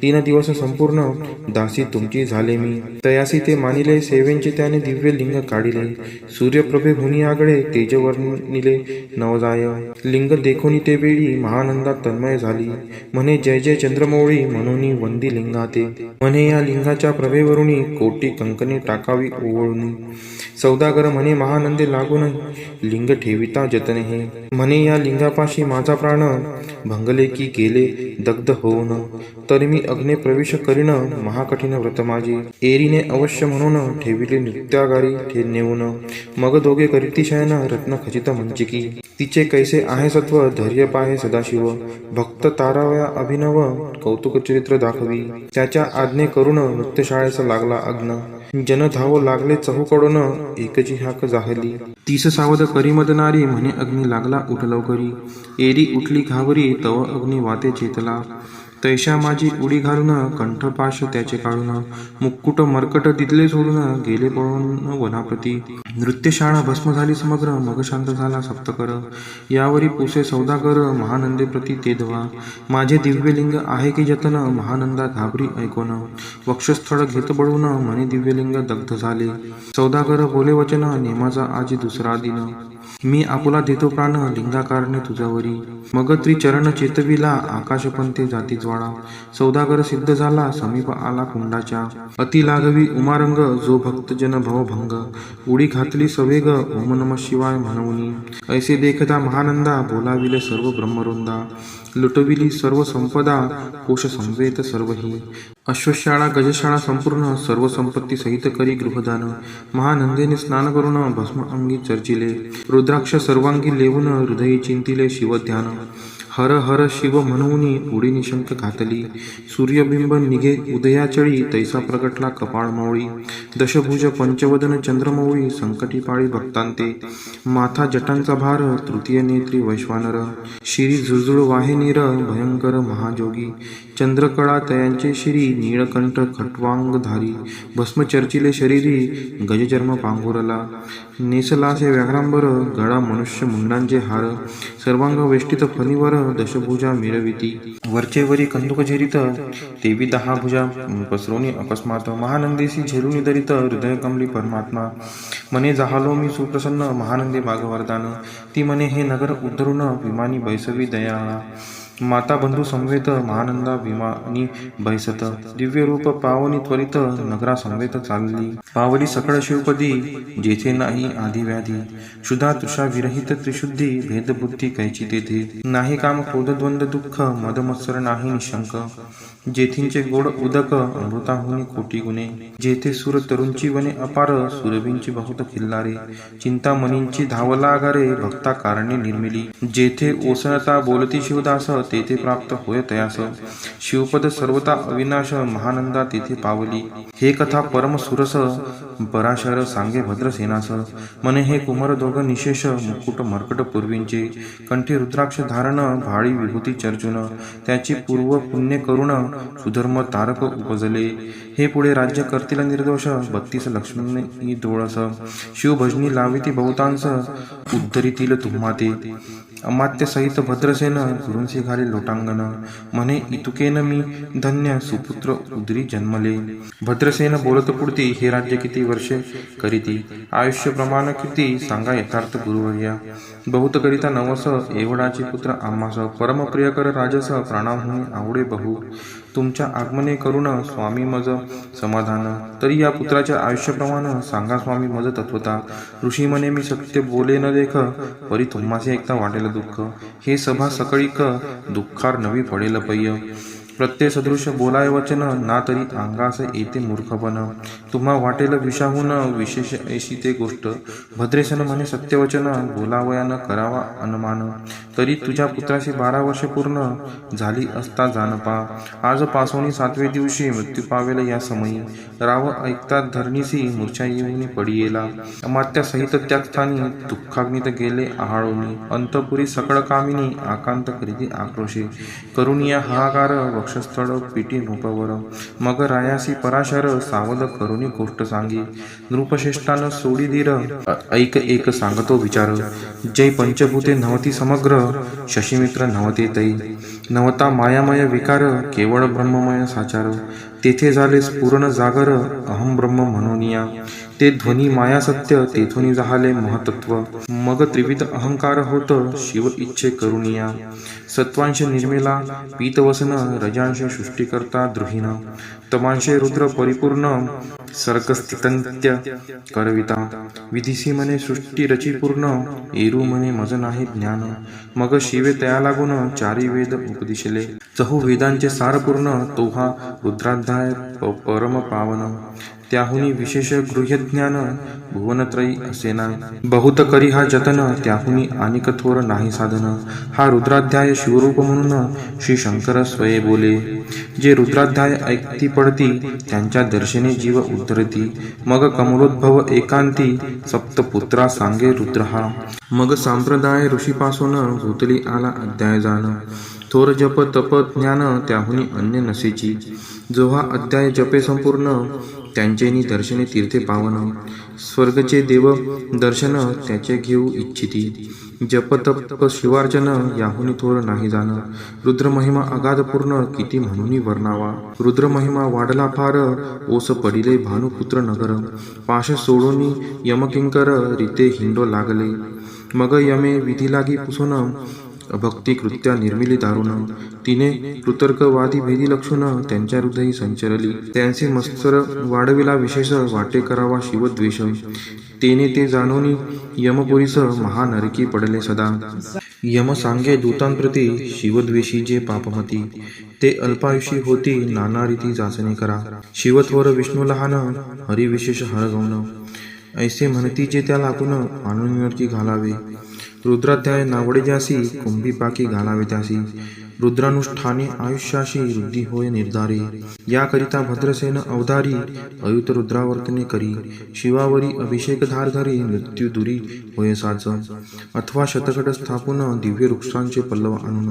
3 दिवस संपूर्ण दासी तुमची झाले मी. तयासी ते मानिले सेवेंचे त्याने दिव्य लिंग काढिले. सूर्यप्रभे हुनी आगळे तेजवर्णिले नवजाय. लिंग देखोनी ते वेळी महानंदा तन्मय झाली. म्हणे जय जय चंद्रमौळी म्हणून वंदी लिंगाते. म्हणे या लिंगाच्या प्रभेवरुणी कोटी कंकणे टाकावी ओवळून. सौदागर म्हणे महानंदे लागून लिंग ठेविता जतन हे. म्हणे या लिंगापाशी माझा प्राण भंगले की गेले दग्ध होऊन. तर मी अग्ने प्रवेश करीन महाकठीण व्रत माझी. एरीने अवश्य म्हणून ठेविले नृत्यागारी नेऊन. मग दोघे करीती शयन रत्न खचित मंचिकी. तिचे कैसे आहे सत्व धैर्य पाहे सदाशिव. भक्त तारावया अभिनव कौतुक चरित्र दाखवी. त्याच्या आज्ञे करून नृत्यशाळेस लागला अग्न. जन धावो लागले चहूकडून एकची हाक जाहली. 30 सावध करीमद नारी म्हणे अग्नी लागला उठ लवकरी. एरी उठली घावरी तव अग्नी वाते चेतला. तैशा माझी उडी घालून कंठपाश त्याचे काढून. मुक्कुट मर्कट दिदले सोडून गेले पळून वनाप्रती. नृत्यशाळा भस्म झाली समग्र मग शांत झाला सप्तकर. यावरी पुसे सौदागर महानंदे प्रती ते धवा. माझे दिव्यलिंग आहे की जतन महानंदा घाबरी ऐकोन. वक्षस्थळ घेत बळून म्हणे दिव्यलिंग दग्ध झाले. सौदागर बोले वचन नेमाचा आजी दुसरा दिन. मी आपुला देतो प्राण लिंगाकारणे तुझ्यावरी. मग त्रिचरण चेतविला आकाशपंते जाती ज्वाळा. सौदागर सिद्ध झाला समीप आला कुंडाच्या. अति लागवी उमारंग जो भक्तजन भवभंग. उडी घातली सवेग ओम नम शिवाय म्हणूनी. ऐसे देखता महानंदा बोलाविले सर्व ब्रह्मवृंदा. लुटविली सर्व संपदा कोश संवेत सर्वही. अश्वशाळा गजशाळा संपूर्ण सर्व संपत्ती सहित करी गृहदान. महानंदेने स्नान करून भस्म अंगी चर्चिले. रुद्राक्ष सर्वांगी लेवून हृदयी चिंतिले शिवध्यान. हर हर शिव म्हणून उडी निशंक घातली. सूर्यबिंब निघे उदयाचळी तैसा प्रगटला कपाळ मौळी. दशभुज पंचवदन चंद्रमौळी संकटी पाळी भक्तांते. माथा जटांचा भार तृतीय नेत्री वैश्वानर. शिरी झुळझुळ वाहे नीर भयंकर महाजोगी. चंद्रकळा तयांचे शिरी, नीळकंठ खट्वांगधारी, भस्म चर्चिले शरीरी, गजचर्म पांघोरला, नेसलासे व्याघ्रांबर, गळा मनुष्य मुंडांचे हार, सर्वांग वेष्टित फणीवर, दशभुजा मिरविती, वरचे वरी कंदुक झेरित, तेवी 10 भुजा पसरोनी अकस्मात, महानंदेसी झेलुनी दरित, हृदय कमली परमात्मा, मने जाहालो मी सुप्रसन्न, महानंदे भागवरदान, ती मने हे नगर उद्धरून, विमानी बैसवी दयाळा, माता बंधू समवेत, महानंदा विमानी बैसत, दिव्य रूप पावनी त्वरित, नगरा समवेत चालली, पावली सकळ शिवपदी, जेथे नाही आधी व्याधी, क्षुधा तृषा विरहित त्रिशुद्धी, भेदबुद्धी कैची तेथे, नाही काम क्रोध द्वंद दुःख, मदमत्सर नाही निशंक, जेथींचे गोड उदक, अमृताहुनी कोटी गुणे, जेथे सुर तरुंची वने अपार, सुरभींची बहुत खिल्लारे, चिंतामणींची धावला आगारे, भक्ता कारणे निर्मिली, जेथे ओसळता बोलती शिवदास, तेथे प्राप्त होय तयास, शिवपद सर्वता अविनाश, महानंदा तेथे पावली, हे कथा परम सुरस, पराशर सांगे भद्रसेनास, मने हे कुमार दोघ निशेष, मुकुट मर्कट पूर्वींचे, कंठी रुद्राक्ष धारण, भाळी विभूती चर्चुन, त्याची पूर्व पुण्य करुण, सुधर्म तारक उपजले, हे पुढे राज्य करतील निर्दोष, 32 लक्ष्मी डोळस, शिवभजनी लाविती बहुतांस, उद्धरितील तुम्हा ते, अमात्य सहित भद्रसेन, गुरूंसी घाली लोटांगण, म्हणे इतुकेन मी धन्य, सुपुत्र उदरी जन्मले, भद्रसेन बोलत पुढती, हे राज्य किती वर्षे करीती, आयुष्य प्रमाण किती, सांगा यथार्थ गुरुवर्या, बहुत करिता नवस, एवढाची पुत्र आम्हास, परम प्रियकर राजस, प्राणाहुनी आवडे बहु, तुमच्या आगमने करुण, स्वामी मज समाधान, तरी या पुत्राच्या आयुष्यप्रमाण, सांगा स्वामी मज तत्वता, ऋषी म्हणे मी सत्य बोले न देख, परी तुम्हासे एकता वाटेल दुःख, हे सभा सकळीक, दुःखार नवी पडेल पय्य, प्रत्यय सदृश बोलाय वचन, ना तरी अंगास येते मूर्खपण, तुम्हा वाटेल विषाहून, विशेष ऐशी ते गोष्ट, भद्रेसन म्हणे सत्यवचन, बोलावयान करावा अनुमान, तरी तुझ्या पुत्राशी 12 वर्षे पूर्ण, झाली असता जानपा, आज पासोनी 7वे दिवशी, मृत्यू पावेल या समयी, राव ऐकतात धरणीसी, मूर्छा येऊनी पडियेला, अमात्या सहित त्याच स्थानी, दुःखाग्नीत गेले आहाळोनी, अंतपुरी सकळ कामिनी, आकांत करीती आक्रोशे, करुणिया हाहाकार, वक्षस्थळ पिटी नृपवर, मग रायासी पराशर, सावध करुणी गोष्ट सांगी, नृपश्रेष्ठान सोडी धीर, ऐक एक सांगतो विचार, जय पंचभूते नव्हती समग्र, शशीमित्र नव्हते तै, नवता मायामय विकार, केवळ ब्रह्ममय साचार, तेथे झाले स्फुरण जागर, अहम ब्रह्म म्हणूनिया, ते ध्वनी माया सत्य, तेथून झाले महतत्व, मग त्रिविध अहंकार होत, शिव इच्छे करुणिया, सत्वांश निर्मिला पीतवसन, रजांश सृष्टीकर्ता द्रुहीन, तमांशे रुद्र परिपूर्ण, सर्गस्थितंत्य करविता, विधिसी म्हणे सृष्टी रची पूर्ण, एरू म्हणे मज नाही ज्ञान, मग शिवे तया लागून, चारी वेद उपदिशले, चहू वेदांचे सार पूर्ण, तो हा रुद्राध्याय परम पावन, त्याहुनी विशेष गृह्यज्ञान, भुवनत्रयी असेना, बहुत करी हा जतन, त्याहुनी अनिक थोर नाही साधन, हा रुद्राध्याय शिवरूप म्हणून, श्री शंकर स्वये बोले, जे रुद्राध्याय ऐकती पडती, त्यांच्या दर्शने जीव उद्धरती, मग कमलोद्भव एकांती, सप्तपुत्रा सांगे रुद्र हा, मग संप्रदाय ऋषीपासून, भूतली आला अध्याय जाण, थोर जप तप ज्ञान, त्याहुनी अन्य नसेची, जो हा अध्याय जपे संपूर्ण, त्यांचेनी दर्शने तीर्थे पावन, स्वर्गचे देव दर्शन, त्याचे घेऊ इच्छिती, जप तप शिवार्चन, याहुनी थोर नाही जाण, रुद्र महिमा अगाध पूर्ण, किती म्हणून वर्णावा, रुद्र महिमा वाढला फार, ओस पडिले भानुपुत्र नगर, पाश सोडून यमकिंकर, रीते हिंडो लागले, मग यमे विधी लागी पुसून, भक्ती कृत्या निर्मिली दारुण, तिने कृतर्कवादी भेदी लक्षुण, त्यांच्या हृदयी संचरली, त्यांचे मत्सर वाढविला विशेष, वाटे करावा शिवद्वेष, तेने ते जाणून यमपुरीस, महानरकी पडले सदा, यम सांगे दूतांप्रती, शिवद्वेषी जे पापमती, ते अल्पायुषी होती, नाना रीती जाचणे करा, शिवथोर विष्णू लहान, हरिविशेष हरगवण, ऐसे म्हणती जे त्या लागून, आणून नरकी घालावे, रुद्राध्याय नावडे ज्यासी, कुंभी पाकी घालावे त्यासी, रुद्रानुष्ठाने आयुष्याशी वृद्धी होय निर्धारे. याकरिता भद्रसेन अवधारी अयुत रुद्रावर्तने करी. शिवावरी अभिषेक धार धरी मृत्यू दुरी होय साच. अथवा शतकट स्थापून दिव्य वृक्षांचे पल्लव आणून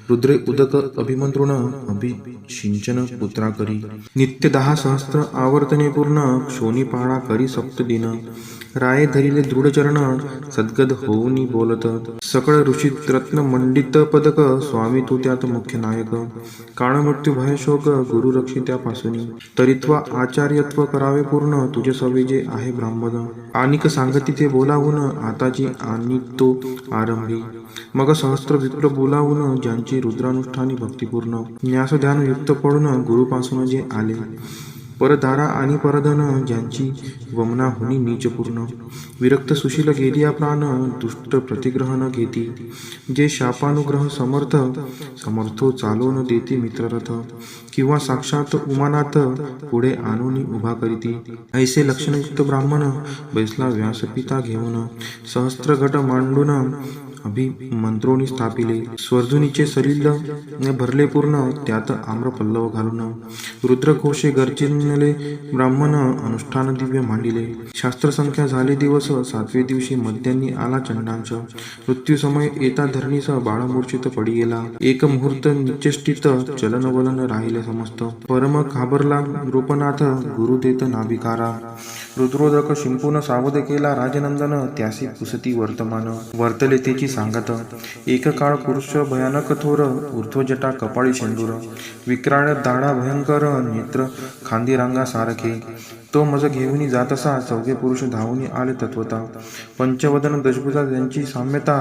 रुद्रे उदक अभिमंत्रुण अभिषिंचन पुत्रा करी. नित्य 10 सहस्त्र आवर्तने पूर्ण क्षोणी पाळा करी सप्तदिन. राये धरिले दृढ चरण सद्गद होऊनी बोलत. सकळ ऋषीत रत्न मंडित पदक स्वामी तू त्यात मुख्य नायक. काळ मृत्यू भय शोक गुरु रक्षी त्यापासूनी. तरित्वा आचार्यत्व करावे पूर्ण तुझे सवे जे आहे ब्राह्मण. आनिक सांगती ते बोलावून आताची आणि तो आरंभी. मग सहस्त्र विप्र बोलावून ज्यांची रुद्रानुष्ठानी भक्तिपूर्ण. न्यास ध्यान युक्त पडून गुरुपासून जे आले. परदारा आणि परधन ज्यांची वमना होनी नीचपूर्ण. विरक्त सुशील गेलिया प्राण दुष्ट प्रतिग्रह न घेती. जे शापानुग्रह समर्थो चालवून देती मित्ररथ. किंवा साक्षात उमानाथ पुढे आणून उभा करीती. ऐसे लक्षणयुक्त ब्राह्मण बैसला व्यासपिता घेऊन. सहस्त्र घट मांडून अभिमंत्रोनी स्थापिले. स्वर्धुनीचे सलिल भरले पूर्ण त्यात आम्र पल्लव घालून. रुद्रघोषे गर्जिनले ब्राह्मण अनुष्ठान दिव्य मांडिले. शास्त्र संख्या झाले दिवस 7वे दिवशी मध्यान्नी आला चंडांच. मृत्यू समय येता धरणीस बाळमूर्छित पडी गेला. एक मुहूर्त निचेष्टित चलन वलन राहिले समस्त. परम घाबरला नृपनाथ गुरु देत नाभिकारा. रुद्रोदक शिंपून सावध केला राजनंदन त्यासी पुसती वर्तमान. वर्तले तेची सांगत. एक काळ पुरुष भयानक थोर ऊर्ध्वजटा कपाळी शेंदूर. विक्राळ दाढा भयंकर नेत्र खांदी रांगा सारखे. तो मज घेऊन जातसा चौघे पुरुष धावून आले तत्वता. पंचवदन दशभुजा त्यांची साम्यता.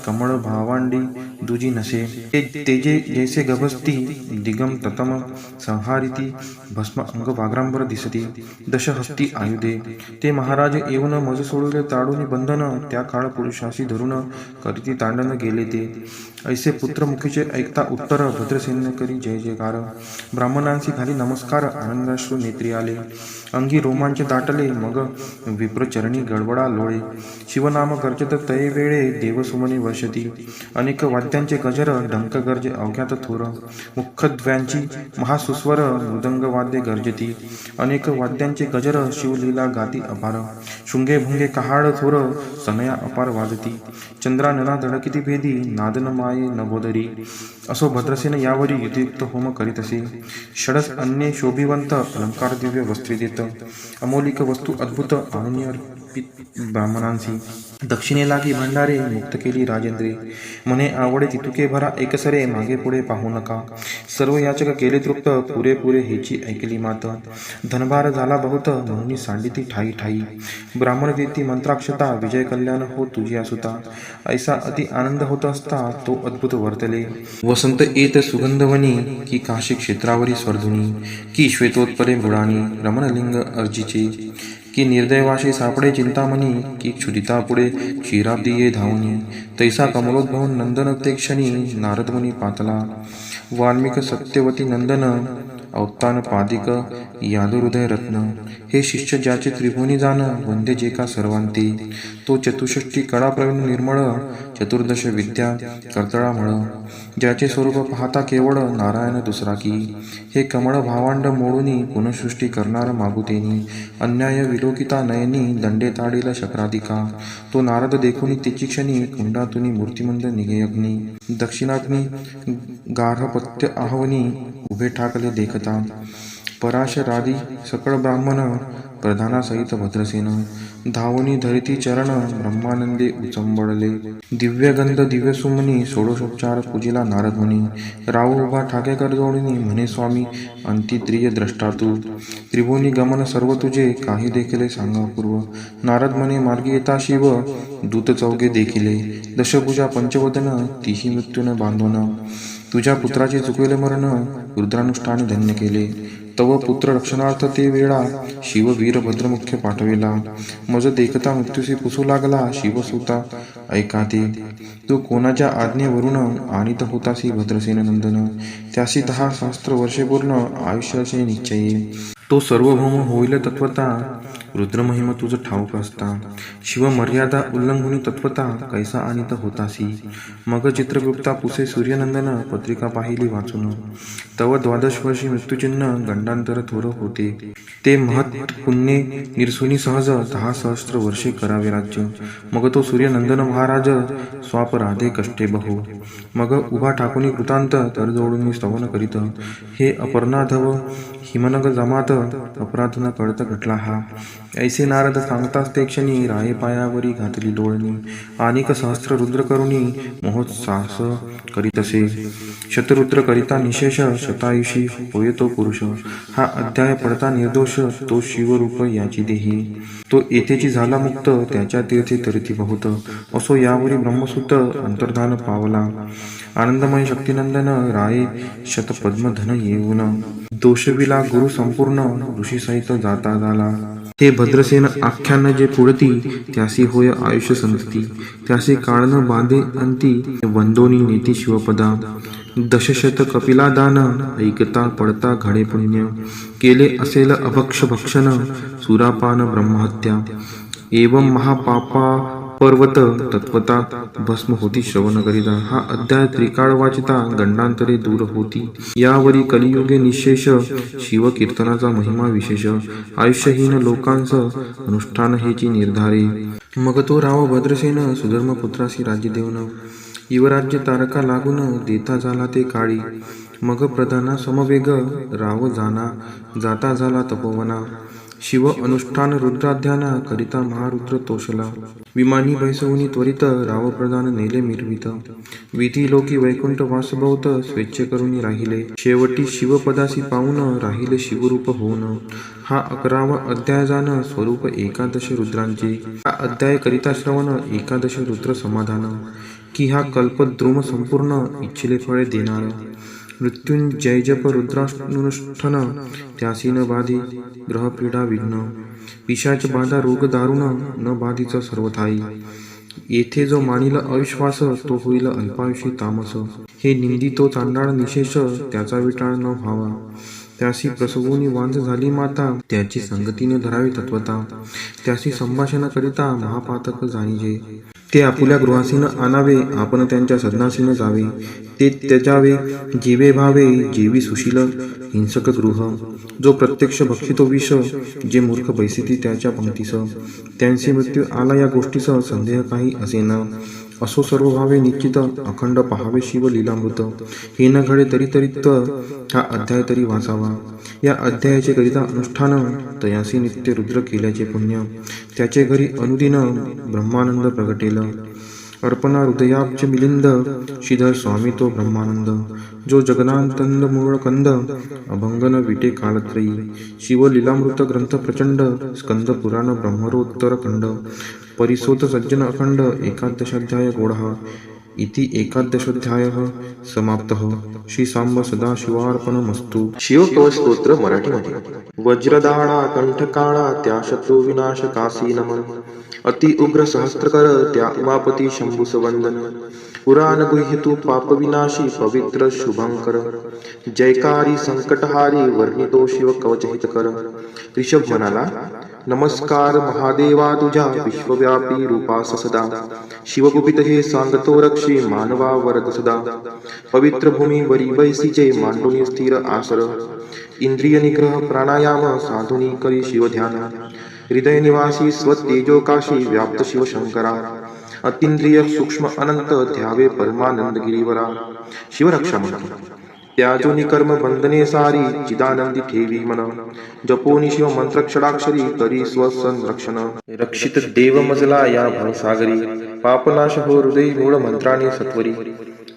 कमळ भावांडी दुजी नसे. तेजे जैसे गभस्ती दिगम ततम संहारिती. भस्म अंग वाग्रांबर दिसती. दशहस्ती आयुधे. ते महाराज येऊन मज सोडले ताडून बंधन. त्या काळ पुरुषाशी धरून करीती तांडन गेले ते. ऐसे पुत्रमुखीचे ऐकता उत्तर भद्रसेन करी जय जयकार. ब्राह्मणांशी घाली नमस्कार आनंदाश्रू नेत्री आले. अंगी रोमांच दाटले मग विप्रचरणी गडबडा लोळे. शिवनाम गर्जत तये वेळे देवसुमने वर्षती. अनेक वाद्यांचे गजर डंक गर्जे अवघ्यात थोर. मुखद्व्यांची महासुस्वर मृदंग वाद्ये गर्जती. अनेक वाद्यांचे गजर शिवलीला गाती अपार. शुंगे भुंगे कहाड थोर सनया अपार वाजती. चंद्रानना धडकिती भेदी नादन माये नभोदरी. असो भद्रसेन यावरी युतियुक्त होम करीत असे. षडस अन्ये शोभिवंत अलंकार दिव्य वस्त्रे देत. अमौलिक वस्तू अद्भुत आणून अर्पित ब्राह्मणांसी. दक्षिणे लागी भांडारे मुक्त केली राजेंद्रे. म्हणे आवडे तितुके भरा एकसरे मागे पुढे पाहू नका. सर्व याचक केले तृप्त पुरेपुरे हेची ऐकली मात. धनभार झाला बहुत म्हणून सांडिती ठाई ठाई. ब्राह्मण देती मंत्राक्षता विजय कल्याण हो तुझी असुता. ऐसा अति आनंद होत असता तो अद्भुत वर्तले. वसंत येत सुगंधवनी की काशी क्षेत्रावरी स्वर्धुनी. की श्वेतोत्परे मृडानी रमणलिंग अर्जीचे. की निर्दैवाशी सापडे चिंतामणी. की क्षुदिता पुढे क्षीराब्दी ये धावनी. तैसा कमलोद्भव नंदन ते क्षणी नारदमुनी पातला. वाल्मिक सत्यवती नंदन अवतान पादिक यादहृदय रत्न. हे शिष्य ज्याचे त्रिभुवनी जाण वंदे जे का सर्वांती. तो चतुष्षष्टी कळा प्रवीण निर्मळ. चतुर्दश विद्या कर्तळामळ. ज्याचे स्वरूप पाहता केवळ नारायण दुसरा की. हे कमळ भावांड मोडूनी पुनःसृष्टी करणार मागुतेनी. अन्याय विलोकिता नयनी दंडे ताडील शक्राधिका. तो नारद देखुनी तिची क्षणी कुंडातुनी मूर्तिमंद निघे अग्नी. दक्षिणाग्नी गार्हपत्य आहवनी उभे ठाकले देखता. पराशरादी सकळ ब्राह्मण प्रधानासहित भद्रसेन. धावनी धरिती चरण ब्रह्मानंदे उचंबळले. दिव्यगंध दिव्यसुमनी षोडशोपचार पूजिला नारदमुनी. राव उभा ठाकेकर जोडणी म्हणे स्वामी अंतिद्रिय द्रष्टा तू. त्रिभुवनी गमन सर्व तुझे काही देखील सांगा पूर्व. नारद म्हणे मार्गी येता शिव दूत चौघे देखिले. दशभुजा पंचवदन तीही मृत्यून बांधवण. तुझ्या पुत्राचे चुकवेले मरण रुद्रानुष्ठाने धन्य केले. तव पुत्र रक्षणार्थ ते वेळा शिव वीर भद्रमुख्य पाठविला. मज देखता मृत्यूशी पुसू लागला शिवसुता ऐका ते. तू कोणाच्या आज्ञेवरून आणीत होतासी भद्रसेन नंदन. त्यासी 10 सहस्त्र वर्षे पूर्ण आयुष्याचे निश्चये. तो सार्वभौम होईल तत्वता, रुद्रमहिमा तुझ ठाऊक असता. शिव मर्यादा उल्लंघुनी तत्वता, कैसा अनित होतासी. मग चित्रगुप्ता पुसे सूर्यनंदन, पत्रिका पाहिली वाचून. तव 12 वर्षी मृत्यूचिन्ह, गंडांतर थोर होते. ते महत् पुण्ये निरसुनी सहज, 10 सहस्त्र वर्षे करावे राज्य. मग तो सूर्यनंदन महाराज, स्वापराधे कष्टे बहु. मग उभा ठाकुनी कृतांत, तर जोडून स्तवन करीत. हे अपर्णाधव हिमनग जमात, अपराध न कळत घटला हा. ऐसे नारद सांगताच ते क्षणी, राये पायावरी घातली डोळणी. अनेक सहस्त्र रुद्र करुणी, महोत्सास करीतसे. शतरुद्र करिता निशेष, शतायुषी होय तो पुरुष. हा अध्याय पडता निर्दोष, तो शिवरूप याची देही. तो येथेची झाला मुक्त, त्याच्या तीर्थे तरती बहुत. असो यावरी ब्रह्मसूत, अंतर्धान पावला. आनंदमय शक्तिनंदन, राये शतपद्मधन येऊन. दोषविला गुरु संपूर्ण, ऋषी सहित जाता झाला. हे भद्रसेन आख्यान जे पुढती, त्यासी होय आयुष्य संतती. त्यासी काळ न बांधे अंती, वंदोनी नेती शिवपदा. दशशत कपिला दान, ऐकता पडता घडे पुण्य. केले असेल अभक्ष भक्षण, सुरापान ब्रह्महत्या. एवं महापापा पर्वत, तत्वता भस्म होती श्रवण करिता. हा अध्याय त्रिकाळ वाचिता, गंडांतरे दूर होती. यावरी कलियुगे निशेष, शिव कीर्तनाचा महिमा विशेष. आयुष्यहीन लोकांस, अनुष्ठान हेची निर्धारे. मग तो राव भद्रसेन, सुधर्मपुत्रासी राज्य देऊन. युवराज्य तारका लागून, देता झाला ते काळी. मग प्रधाना समवेग, राव जाता झाला तपोवना. शिव अनुष्ठान रुद्राध्याना, करिता महारुद्र तोषला. विमानी बैसवुनी त्वरित, राव प्रधान नेले मिरवित. विधी लोकी वैकुंठ वासभोवत, स्वेच्छे करुनी राहिले. शेवटी शिवपदासी पाऊन, राहिले शिवरूप होऊन. हा 11वा अध्याय जाण, स्वरूप 11 रुद्रांचे. हा अध्याय करिता श्रवण, 11 रुद्र समाधान. की हा कल्पद्रुम संपूर्ण, इच्छिले फळे देणार. मृत्युंजय जप रुद्रानुष्ठन, त्यासी न बाधी ग्रहपीडा विघ्न. पिशाच बाधा रोग दारुण, न बाधीच सर्वथाई. येथे जो मानिल अविश्वास, तो होईल अल्पायुषी तामस. हे निंदी तो चांडाळ निशेष, त्याचा विटाळ न व्हावा. त्यासी प्रसवुनी वांझ झाली माता, त्याची संगतीने धरावी तत्वता. त्यासी संभाषण करिता, महापातक जाणीजे. ते आपुल्या गृहासीन आणावे, आपण त्यांच्या सदनासीन जावे. ते त्यजावे जीवे भावे, जीवी सुशील हिंसक गृह. जो प्रत्यक्ष भक्षितो विष, जे मूर्ख बैसिती त्याच्या पंक्तीस. त्यांचे मृत्यू आला या गोष्टीस, संदेह काही असेन. असो सर्व भावे निश्चित, अखंड पहावे शिव लीलामृत. हे न घडे तरी हा अध्याय तरी वाचावा. या अध्यायाचे करिता अनुष्ठान, तयासी नित्य रुद्र केल्याचे पुण्य. त्याचे घरी अनुदिन ब्रह्मानंद प्रगटेल. अर्पणा हृदयाब्ज मिलिंद, श्रीधर स्वामी तो ब्रह्मानंद. जो जगनांतंद मूळ कंद, अभंगन विटे कालत्रयी. शिव लीलामृत ग्रंथ प्रचंड, स्कंद पुराण ब्रह्मरोत्तर खंड. परिसोत सज्जन अखंड, 11 गोढा. इति 11 समाप्तः. श्री सांब सदाशिवार्पणमस्तु. शिवकवच स्तोत्र मराठीमध्ये. वज्रदाळा कंठकाळा, त्या शत्रू विनाश कासी नमन. अति उग्र सहस्त्रकर, त्या उमापती शंभुस वंदन. पुराण गुह्यतु पाप विनाशी, पवित्र शुभंकर. जयकारी संकटहारी, वर्णितो शिव कवच हितकर. ऋषभ म्हणाला, नमस्कार महादेवा तुझ्या, विश्वव्यापी रूपास सदा. शिवगुपित हे सांगतो रक्षी, मानवा वरद सदा. पवित्र भूमी वरी बैसीचे, मांडुनी स्थिर आसर. इंद्रिय निग्रह प्राणायाम, साधुनी करी शिवध्यान. हृदय निवासी स्वतेजोकाशी, व्याप्त शिवशंकरा. अतींद्रिय सूक्ष्म अनंत, ध्यावे परमानंद गिरीवरा. शिवरक्षा म्हणतो. त्याजोनी कर्म बंधने सारी, चिदानंदी ठेवी मन. जपोनी शिव मंत्रक्षराक्षरी, करी स्वसंरक्षण. रक्षित देव मजला या भवसागरी, पापनाश हो हृदय मूळ मंत्राने सत्वरी.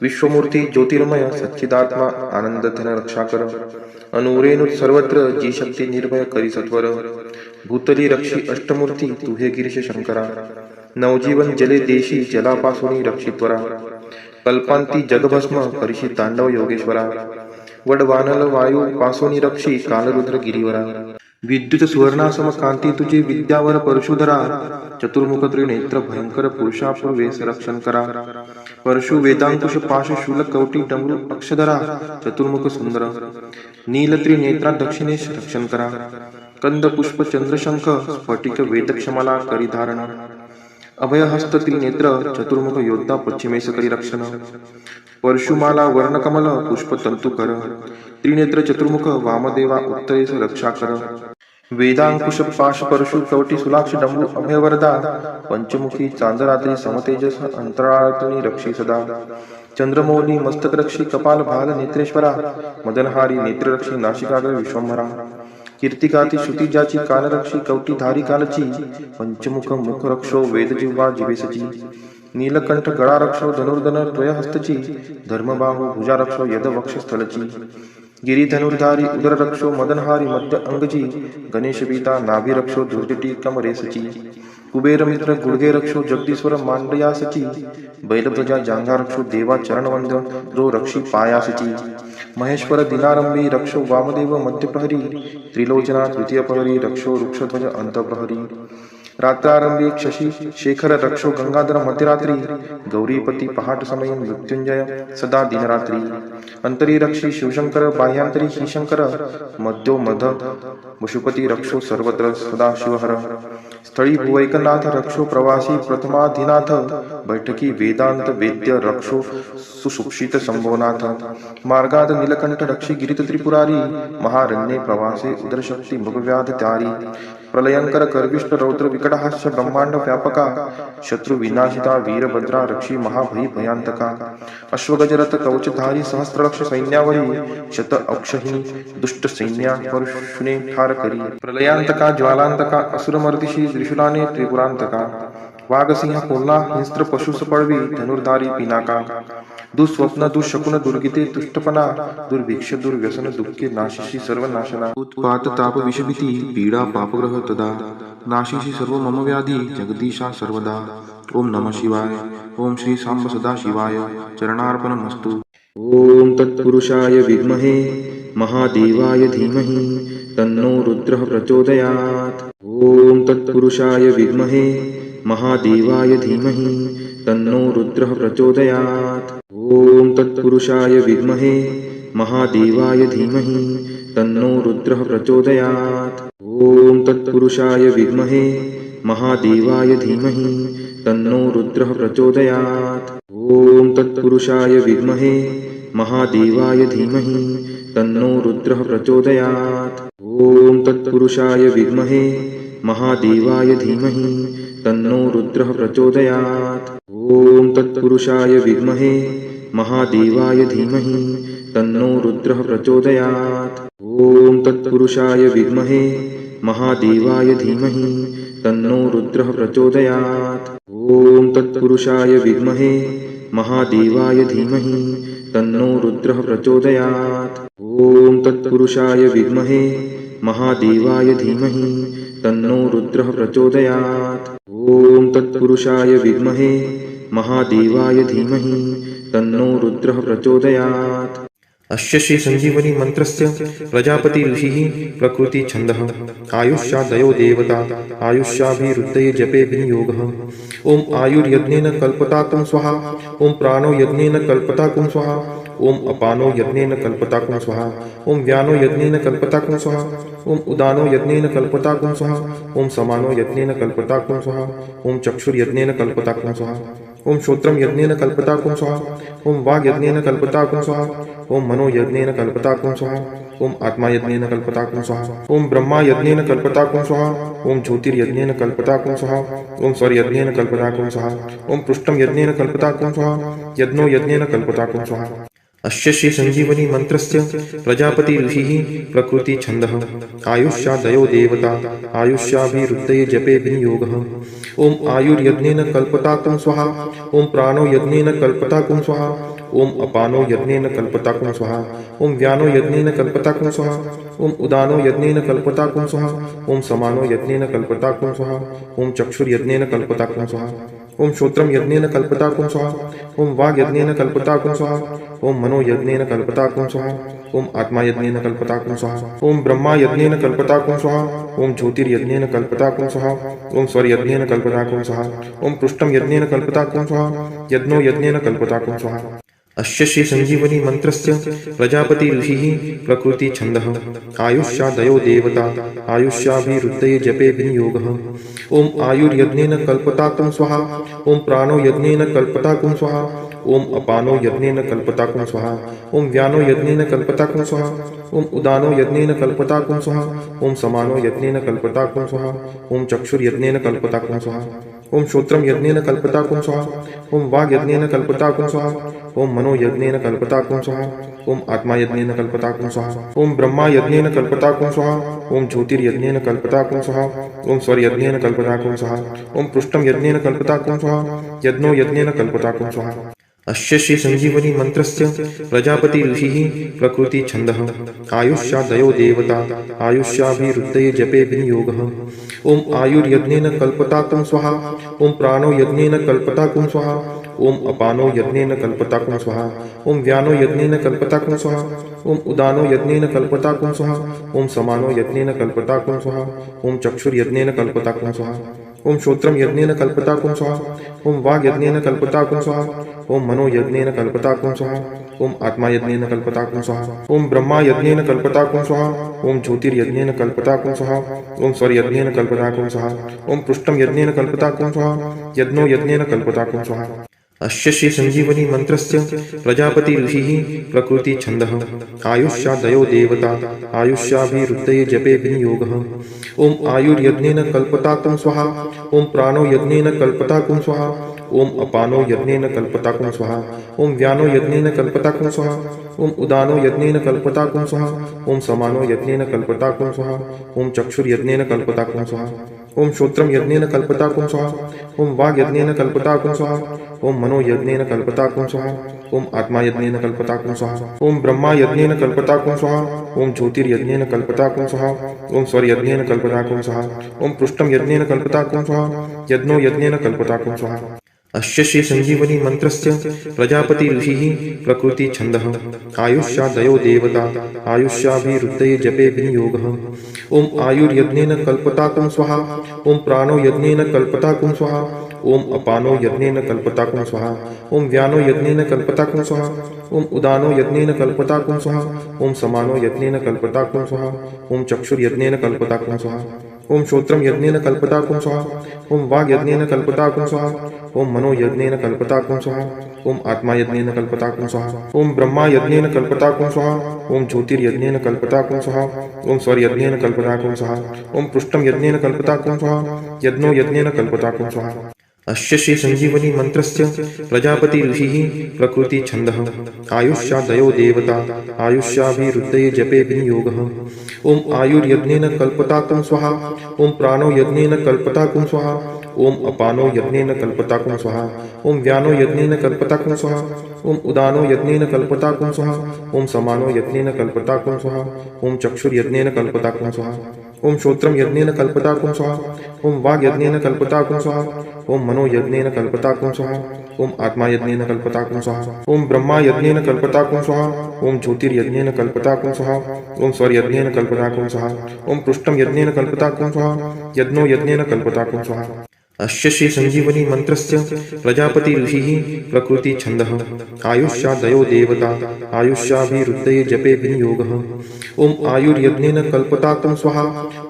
विश्वमूर्ती ज्योतिर्मय, सच्चिदात्मा आनंद धन रक्षा कर. अनुरेणुत सर्वत्र, जी शक्ती निर्भय करी सत्वर. भूतली रक्षी अष्टमूर्ती, तू हे गिरीश शंकरा. नवजीवन जले देशी, जलापासून रक्षित्वरा. कल्पांती जगभस्म, परिशी तांडव योगेश्वरा. वडवानल वायू पासोनी रक्षी, कालरुद्र गिरीवरा. विद्युत सुवर्णासम कांती तुझे विद्यावर परशुधरा चतुर्मुख त्रिनेत्र भयंकर पुरुषापूर्वेस रक्षण करा परशु वेदांकुश पाश शूल कवटी डमरू अक्षधरा चतुर्मुख सुंदर नील त्रिनेत्रा दक्षिणेश रक्षण करा कंद पुष्प चंद्रशंख स्फटिक वेदक्षमला करी धारण अभयहस्त त्रिनेत्र चतुर्मुख योद्धा पश्चिमेस करी रक्षण परशुमाला वर्णकमल पुष्प तंतुकर त्रिनेत्र चतुर्मुख वामदेवा उत्तरेस रक्षा कर वेदांकुश पाश परशु कवटी सुलाक्ष डमरू अभयवरदा पंचमुखी चांदरात्री समतेजस अंतराळतुनी रक्षी सदा चंद्रमौली मस्तकरक्षी कपाल भाल नेत्रेश्वरा मदनहारी नेत्ररक्षी नाशिकाग्र विश्वंभरा कीर्तिकाती श्रुतिजाची कानरक्षी कवटी धारी कालची पंचमुख मुख रक्षो वेदजिह्वा जिवेसची नीलकंठ गळा रक्षो धनुर्धन द्वयहस्तची धर्मबाहू भुजा रक्षो यद वक्षस्थलची गिरिधनुर्धारी उदर रक्षो मदनहारी मध्य अंगजी गणेश बीता नाभी रक्षो दुर्जटी कमरेसची कुबेर मित्र गुडगे रक्षो जगदीश्वर मांडयासची बैलप्रजा जांघा रक्षो देवा चरणवंद जो रक्षी पायासची महेश्वर दिनारंभी रक्षो वामदेव मध्यप्रहरी त्रिलोचना तृतीय प्रहरी रक्षो वृक्षध्वज अंतप्रहरी रात्रारंभी शशी शेखर रक्षो गंगाधर मध्यरात्री गौरीपती पहाट समय मृत्युंजय सदा दिनरात्री अंतरी रक्षी शिवशंकर बाह्यांतरी ही शंकर मध्यो मध पशुपती रक्षो सर्वत्र सदा शिवहर स्थळी भुवैकनाथ रक्षो प्रवासी प्रथमाधिनाथ बैठकी वेदांत वेद्य रक्षो सुसुक्षित संभवनाथ मार्गाद नीलकंठ रक्षी गिरित त्रिपुरारी महारण्ये प्रवासे उदरशक्ती मृगव्याध त्यारी प्रलयंकर कर्विष्ट रौद्र विकटहास्य ब्रह्मांड व्यापका शत्रु विनाशिता वीरभद्रा रक्षी महाभयी भयांतका अश्वगजरथ कवचधारी सहस्रलक्ष सैन्यावरी शत अक्षहिणी दुष्ट सैन्या परशुने ठार करी प्रलयांतका ज्वालांतका असुरमर्दिशी त्रिशूलाने त्रिपुरांतका वाघसिंह पूर्णा हिंस्त्र पशुस पळवी धनुर्धारी पिनाका दुःस्वप्न दुःशकुन दुर्गिते तुष्टपणा दुर्भिक्ष दुर्व्यसन दुःखे नाशिशी सर्व नाशना उत्पात ताप विषभीती पीडा पापग्रह तदा नाशिशी सर्व मम व्याधी जगदीशा सर्वदा ओम नमः शिवाय ओम श्री सांब सदा शिवाय चरणार्पणमस्तु ओम तत्पुरुषाय विद्महे महादेवाय धीमहि तन्नो रुद्रः प्रचोदयात् ओम तत्पुरुषाय विद्महे महादेवाय धीमहि तन्नो रुद्रः प्रचोदयात् ओम तत्पुरुषाय विद्महे महादेवाय धीमहि तन्नो रुद्रः प्रचोदयात् ओम तत्पुरुषाय विद्महे महादेवाय धीमहि तन्नो रुद्रः प्रचोदयात् ओम तत्पुरुषाय विद्महे महादेवाय धीमहि तन्नो रुद्रः प्रचोदयात् ओम तत्पुरुषाय विद्महे महादेवाय धीमहि तन्नो रुद्रः प्रचोदयात् ओम तत्पुरुषाय विद्महे महादेवाय धीमहि तन्नो रुद्रः प्रचोदयात् ओम तत्पुरुषाय विद्महे महादेवाय धीमहि तन्नो रुद्रः प्रचोदयात् ओम तत्पुरुषाय विद्महे महादेवाय धीमहि तन्नो रुद्रः प्रचोदयात् ओम तत्पुरुषाय विद्महे महादेवाय धीमहि तन्नो रुद्रः प्रचोदयात् ओम तत्पुरुषाय विद्महे महादेवाय धीमहि तन्नो रुद्रः प्रचोदयात् अस्य श्री संजीवनी मंत्रस्य प्रजापति ऋषिः प्रकृति छन्दः आयुष्यादयो देवता आयुष्याभिरुद्धये जपे विनियोगः ओम आयुर्यज्ञेन कल्पताकुं स्वाहा ओम प्राणो यज्ञेन कल्पताकुं स्वाहा ओम अपानो यज्ञेन कल्पताकुं स्वाहा ओम व्यानो यज्ञेन कल्पताकुं स्वाहा ओम उदानो यज्ञेन कल्पताकुं स्वाहा ओम समानो यज्ञेन कल्पताकुं स्वाहा ओम चक्षुर्यज्ञेन कल्पताकुं स्वाहा ओम श्रोत्रम यज्ञेन कल्पताकुं स्वाहा ओम वाग् यज्ञेन कल्पताकुं स्वाहा ओम मनो यज्ञेन कल्पताकुं स्वाहा ओम आत्मा यज्ञेन कल्पताकुं स्वाहा ओम ब्रह्मा यज्ञेन कल्पताकुं स्वाहा ओम ज्योतिर्यज्ञेन कल्पताकुं स्वाहा ओम स्वर यज्ञेन कल्पताकुं स्वाहा ओम पृष्ठम यज्ञेन कल्पताकुं स्वाहा यज्ञो यज्ञेन कल्पताकुं स्वाहा अस्य श्री संजीवनी मंत्रस्य प्रजापति ऋषिः प्रकृति छन्दः आयुष्यादयो देवता आयुष्याभिरुद्धये जपे विनियोगः ओम आयुर्यज्ञेन कल्पताकुं स्वाहा ओम प्राणो यज्ञेन कल्पताकुं स्वाहा ओम अपानो यज्ञेन कल्पताकुं स्वाहा ओम व्यानो यज्ञेन कल्पताकुं स्वाहा ओम उदानो यज्ञेन कल्पताकुं स्वाहा ओम समानो यज्ञेन कल्पताकुं स्वाहा ओम चक्षुर्यज्ञेन कल्पताकुं स्वाहा ओम श्रोत्रम यज्ञेन कल्पताकुं स्वाहा ओम वाग् यज्ञेन कल्पताकुं स्वाहा ओम मनो यज्ञेन कल्पताकुं स्वाहा ओम आत्मा यज्ञेन कल्पताकुं स्वाहा ओम ब्रह्मा यज्ञेन कल्पताकुं स्वाहा ओम ज्योतिर्यज्ञेन कल्पताकुं स्वाहा ओम स्वर्यज्ञेन कल्पताकुं स्वाहा ओम पृष्ठम यज्ञेन कल्पताकुं स्वाहा यज्ञो यज्ञेन कल्पताकुं स्वाहा अस्य श्री संजीवनी मंत्रस्य प्रजापति ऋषिः प्रकृति छन्दः आयुष्यादयो देवता आयुष्याभिरुद्धये जपे विनियोगः ओम आयुर्यज्ञेन कल्पताकुं स्वाहा ओम प्राणो यज्ञेन कल्पताकुं स्वाहा ओम अपानो यज्ञेन कल्पताकुं स्वाहा ओम व्यानो यज्ञेन कल्पताकुं स्वाहा ओम उदानो यज्ञेन कल्पताकुं स्वाहा ओम समानो यज्ञेन कल्पताकुं स्वाहा ओम चक्षुर्यज्ञेन कल्पताकुं स्वाहा ओम श्रोत्रम यज्ञेन कल्पताकुं स्वाहा ओम वाग् यज्ञेन कल्पताकुं स्वाहा ओम मनो यज्ञेन कल्पताकुं स्वाहा ओम आत्मा यज्ञेन कल्पताकुं स्वाहा ओम ब्रह्मा यज्ञेन कल्पताकुं स्वाहा ओम ज्योतिर्यज्ञेन कल्पताकुं स्वाहा ओम स्वर्यज्ञेन कल्पताकुं स्वाहा ओम पृष्ठम यज्ञेन कल्पताकुं स्वाहा यज्ञो यज्ञेन कल्पताकुं स्वाहा अस्य श्री संजीवनी मंत्रस्य प्रजापति ऋषिः प्रकृति छन्दः आयुष्यादयो देवता आयुष्याभिरुद्धये जपे विनियोगः ओम आयुर्यज्ञेन कल्पताकुं स्वाहा ओम प्राणो यज्ञेन कल्पताकुं स्वाहा ओम अपानो यज्ञेन कल्पताकुं स्वाहा ओम व्यानो यज्ञेन कल्पताकुं स्वाहा ओम उदानो यज्ञेन कल्पताकुं स्वाहा ओम समानो यज्ञेन कल्पताकुं स्वाहा ओम चक्षुर्यज्ञेन कल्पताकुं स्वाहा ओम श्रोत्रम यज्ञेन कल्पताकुं स्वाहा ओम वाग् यज्ञेन कल्पताकुं स्वाहा ओम मनो यज्ञेन कल्पताकुं स्वाहा ओम आत्मा यज्ञेन कल्पताकुं स्वाहा ओम ब्रह्मा यज्ञेन कल्पताकुं स्वाहा ओम ज्योतिर्यज्ञेन कल्पताकुं स्वाहा ओम स्वर्यज्ञेन कल्पताकुं स्वाहा ओम पृष्ठम यज्ञेन कल्पताकुं स्वाहा यज्ञो यज्ञेन कल्पताकुं स्वाहा अस्य श्री संजीवनी मंत्रस्य प्रजापति ऋषिः प्रकृति छन्दः आयुष्यादयो देवता आयुष्याभिरुद्धये जपे विनियोगः ओम आयुर्यज्ञेन कल्पताकुं स्वाहा ओम प्राणो यज्ञेन कल्पताकुं स्वाहा ओम अपानो यज्ञेन कल्पताकुं स्वाहा ओम व्यानो यज्ञेन कल्पताकुं स्वाहा ओम उदानो यज्ञेन कल्पताकुं स्वाहा ओम समानो यज्ञेन कल्पताकुं स्वाहा ओम चक्षुर्यज्ञेन कल्पताकुं स्वाहा ओम श्रोत्रम यज्ञेन कल्पताकुं स्वाहा ओम वाग् यज्ञेन कल्पताकुं स्वाहा ओम मनो यज्ञेन कल्पताकुं स्वाहा ओम आत्मा यज्ञेन कल्पताकुं स्वाहा ओम ब्रह्मा यज्ञेन कल्पताकुं स्वाहा ओम ज्योतिर्यज्ञेन कल्पताकुं स्वाहा ओम स्वर्यज्ञेन कल्पताकुं स्वाहा ओम पृष्ठम यज्ञेन कल्पताकुं स्वाहा यज्ञो यज्ञेन कल्पताकुं स्वाहा अस्य श्री संजीवनी मंत्रस्य प्रजापति ऋषिः प्रकृति छन्दः आयुष्यादयो देवता आयुष्याभिरुद्धये जपे विनियोगः ओम आयुर्यज्ञेन कल्पताकुं स्वाहा ओम प्राणो यज्ञेन कल्पताकुं स्वाहा ओम अपानो यज्ञेन कल्पताकुं स्वाहा ओम व्यानो यज्ञेन कल्पताकुं स्वाहा ओम उदानो यज्ञेन कल्पताकुं स्वाहा ओम समानो यज्ञेन कल्पताकुं स्वाहा ओम चक्षुर्यज्ञेन कल्पताकुं स्वाहा ओम श्रोत्रम यज्ञेन कल्पताकुं स्वाहा ओम वाग् यज्ञेन कल्पताकुं स्वाहा ओम मनो यज्ञेन कल्पताकुं स्वाहा ओम आत्मा यज्ञेन कल्पताकुं स्वाहा ओम ब्रह्मा यज्ञेन कल्पताकुं स्वाहा ओम ज्योतिर्यज्ञेन कल्पताकुं स्वाहा ओम स्वर्यज्ञेन कल्पताकुं स्वाहा ओम पृष्ठम यज्ञेन कल्पताकुं स्वाहा यज्ञो यज्ञेन कल्पताकुं स्वाहा अस्य श्री संजीवनी मंत्रस्य प्रजापति ऋषिः प्रकृति छन्दः आयुष्यादयो देवता आयुष्याभिरुद्धये जपे विनियोगः ओम आयुर्यज्ञेन कल्पताकुं स्वाहा ओम प्राणो यज्ञेन कल्पताकुं स्वाहा ओम अपानो यज्ञेन कल्पताकुं स्वाहा ओम व्यानो यज्ञेन कल्पताकुं स्वाहा ओम उदानो यज्ञेन कल्पताकुं स्वाहा ओम समानो यज्ञेन कल्पताकुं स्वाहा ओम चक्षुर्यज्ञेन कल्पताकुं स्वाहा ओम श्रोत्रम यज्ञेन कल्पताकुं स्वाहा ओम वाग् यज्ञेन कल्पताकुं स्वाहा ओम मनो यज्ञेन कल्पताकुं स्वाहा ओम आत्मा यज्ञेन कल्पताकुं स्वाहा ओम ब्रह्मा यज्ञेन कल्पताकुं स्वाहा ओम ज्योतिर्यज्ञेन कल्पताकुं स्वाहा ओम स्वर्यज्ञेन कल्पताकुं स्वाहा ओम पृष्ठम यज्ञेन कल्पताकुं स्वाहा यज्ञो यज्ञेन कल्पताकुं स्वाहा अस्य श्री संजीवनी मंत्रस्य प्रजापति ऋषिः प्रकृति छन्दः आयुष्यादयो देवता आयुष्याभिरुद्धये जपे विनियोगः ओम आयुर्यज्ञेन कल्पताकुं स्वाहा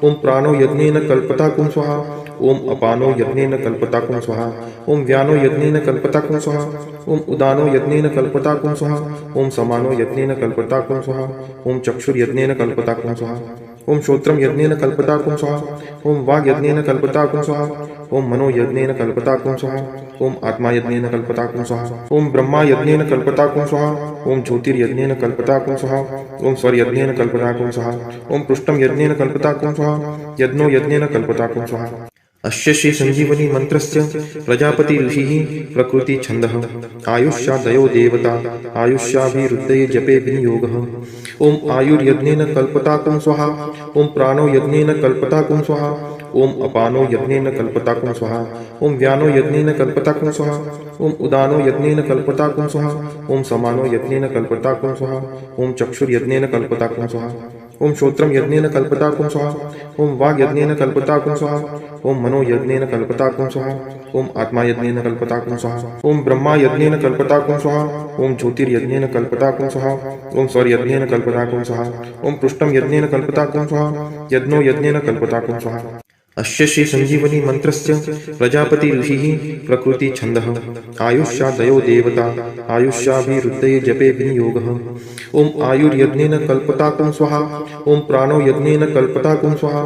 ओम प्राणो यज्ञेन कल्पताकुं स्वाहा ओम अपानो यज्ञेन कल्पताकुं स्वाहा ओम व्यानो यज्ञेन कल्पताकुं स्वाहा ओम उदानो यज्ञेन कल्पताकुं स्वाहा ओम समानो यज्ञेन कल्पताकुं स्वाहा ओम चक्षुर्यज्ञेन कल्पताकुं स्वाहा ओम श्रोत्रम यज्ञेन कल्पताकुं स्वाहा ओम वाग् यज्ञेन कल्पताकुं स्वाहा ओम मनो यज्ञेन कल्पताकुं स्वाहा ओम आत्मा यज्ञेन कल्पताकुं स्वाहा ओम ब्रह्मा यज्ञेन कल्पताकुं स्वाहा ओम ज्योतिर्यज्ञेन कल्पताकुं स्वाहा ओम स्वर्यज्ञेन कल्पताकुं स्वाहा ओम पृष्ठम यज्ञेन कल्पताकुं स्वाहा यज्ञो यज्ञेन कल्पताकुं स्वाहा अस्य श्री संजीवनी मंत्रस्य प्रजापति ऋषिः प्रकृति छन्दः आयुष्यादयो देवता आयुष्याभिरुद्धये जपे विनियोगः ओम आयुर्यज्ञेन कल्पताकुं स्वाहा ओम प्राणो यज्ञेन कल्पताकुं स्वाहा ओम अपानो यज्ञेन कल्पताकुं स्वाहा ओम व्यानो यज्ञेन कल्पताकुं स्वाहा ओम उदानो यज्ञेन कल्पताकुं स्वाहा ओम समानो यज्ञेन कल्पताकुं स्वाहा ओम चक्षुर्यज्ञेन कल्पताकुं स्वाहा ओम श्रोत्रम यज्ञेन कल्पताकुं स्वाहा ओम वाग यज्ञेन कल्पताकुं स्वाहा ओम मनो यज्ञेन कल्पताकुं स्वाहा ओम आत्मा यज्ञेन कल्पताकुं स्वाहा ओम ब्रह्मा यज्ञेन कल्पताकुं स्वाहा ओम ज्योतिर्यज्ञेन कल्पताकुं स्वाहा ओम सौर यज्ञेन कल्पताकुं स्वाहा ओम पृष्ठम यज्ञेन कल्पताकुं स्वाहा यज्ञो यज्ञेन कल्पताकुं स्वाहा अस्य श्री संजीवनी मंत्रस्य प्रजापति ऋषिः प्रकृति छन्दः आयुष्यादयो देवता आयुष्याभिरुद्धये जपे विनियोगः ओम आयुर्यज्ञेन कल्पताकुं स्वाहा ओम प्राणो यज्ञेन कल्पताकुं स्वाहा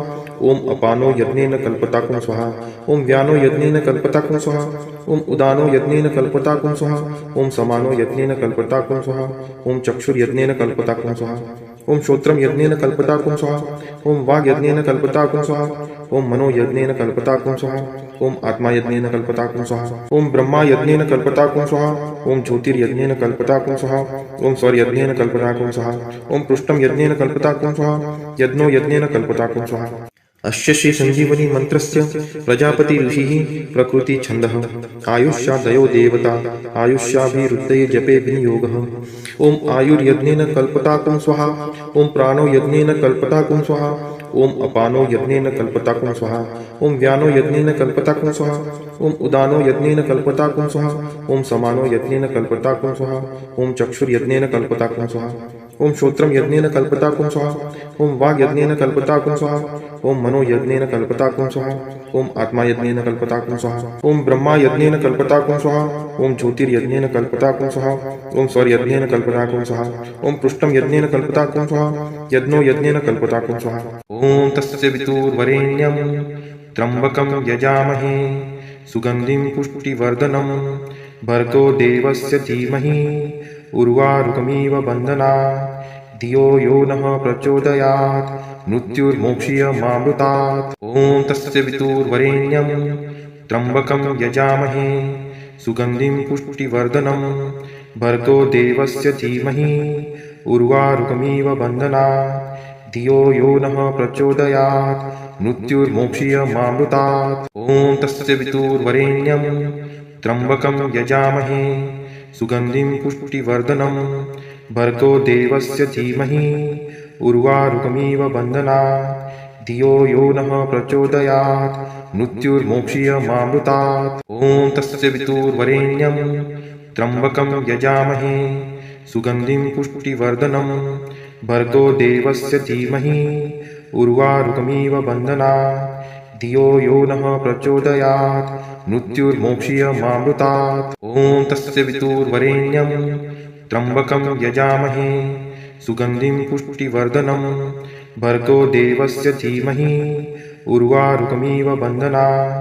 ओम अपानो यज्ञेन कल्पताकुं स्वाहा ओम व्यानो यज्ञेन कल्पताकुं स्वाहा ओम उदानो यज्ञेन कल्पताकुं स्वाहा ओम समानो यज्ञेन कल्पताकुं स्वाहा ओम चक्षुर्यज्ञेन कल्पताकुं स्वाहा ओम श्रोत्रम यज्ञेन कल्पताकुं स्वाहा ओम वाग यज्ञेन कल्पताकुं स्वाहा ओम मनो यज्ञेन कल्पताकुं स्वाहा ओम आत्मा यज्ञेन कल्पताकुं स्वाहा ओम ब्रह्मा यज्ञेन कल्पताकुं स्वाहा ओम ज्योतिर्यज्ञेन कल्पताकुं स्वाहा ओम सौर यज्ञेन कल्पताकुं स्वाहा ओम पृष्ठम यज्ञेन कल्पताकुं स्वाहा यज्ञो यज्ञेन कल्पताकुं स्वाहा अस्य श्री संजीवनी मंत्रस्य प्रजापति ऋषिः प्रकृति छन्दः आयुष्यादयो देवता आयुष्याभिरुद्धये जपे विनियोगः ओम आयुर्यज्ञेन कल्पताकुं स्वाहा ओम प्राणो यज्ञेन कल्पताकुं स्वाहा ओम अपानो यज्ञेन कल्पताकुं स्वाहा ओम व्यानो यज्ञेन कल्पताकुं स्वाहा ओम उदानो यज्ञेन कल्पताकुं स्वाहा ओम समानो यज्ञेन कल्पताकुं स्वाहा ओम चक्षुर्यज्ञेन कल्पताकुं स्वाहा ओम श्रोत्रम यज्ञेन कल्पताकुं स्वाहा ओम वाग यज्ञेन कल्पताकुं स्वाहा ओम मनो यज्ञेन कल्पताकुं स्वाहा ओम आत्मा यज्ञेन कल्पताकुं स्वाहा ओम ब्रह्मा यज्ञेन कल्पताकुं स्वाहा ओम ज्योतिर्यज्ञेन कल्पताकुं स्वाहा ओम सौर यज्ञेन कल्पताकुं स्वाहा ओम पृष्ठम यज्ञेन कल्पताकुं स्वाहा यज्ञो यज्ञेन कल्पताकुं स्वाहा ओम तस्य वितुर्वरेण्यं त्र्यंबकं यजामहे सुगंधिं पुष्टिवर्धनं भर्गो देवस्य धीमहि उर्वारुकमिव बन्धनात् धियो यो नः प्रचोदयात् मृत्युर्मोक्षीयमामृतात् ॐ तस्य वितुर्वरेण्यं त्र्यंबकं यजामहे सुगन्धिं पुष्टिवर्धनं भर्गो देवस्य धीमहि उर्वारुकमिव बन्धनात् धियो यो नः प्रचोदयात् मृत्युर्मोक्षीयमामृतात् ॐ तस्य वितुर्वरेण्यं त्र्यंबकं यजामहे सुगंधिं पुष्टिवर्धनं भर्गो देवस्य धीमहि उर्वारुकमिव बन्धनात् धियो यो नः प्रचोदयात् मृत्युर्मोक्षीयमामृतात् ॐ तस्य वितुर्वरेण्यं त्र्यंबकं यजामहे सुगंधिं पुष्टिवर्धनं भर्गो देवस्य धीमहि उर्वारुकमिव बन्धनात् धियो यो नः प्रचोदयात् मृत्युर्मोक्षीयमामृतात् ॐ तस्य वितुर्वरेण्यं त्र्यंबकं यजामहे सुगंधिं पुष्टिवर्धनं भर्गो देवस्य धीमहि उर्वारुकमिव बन्धनात्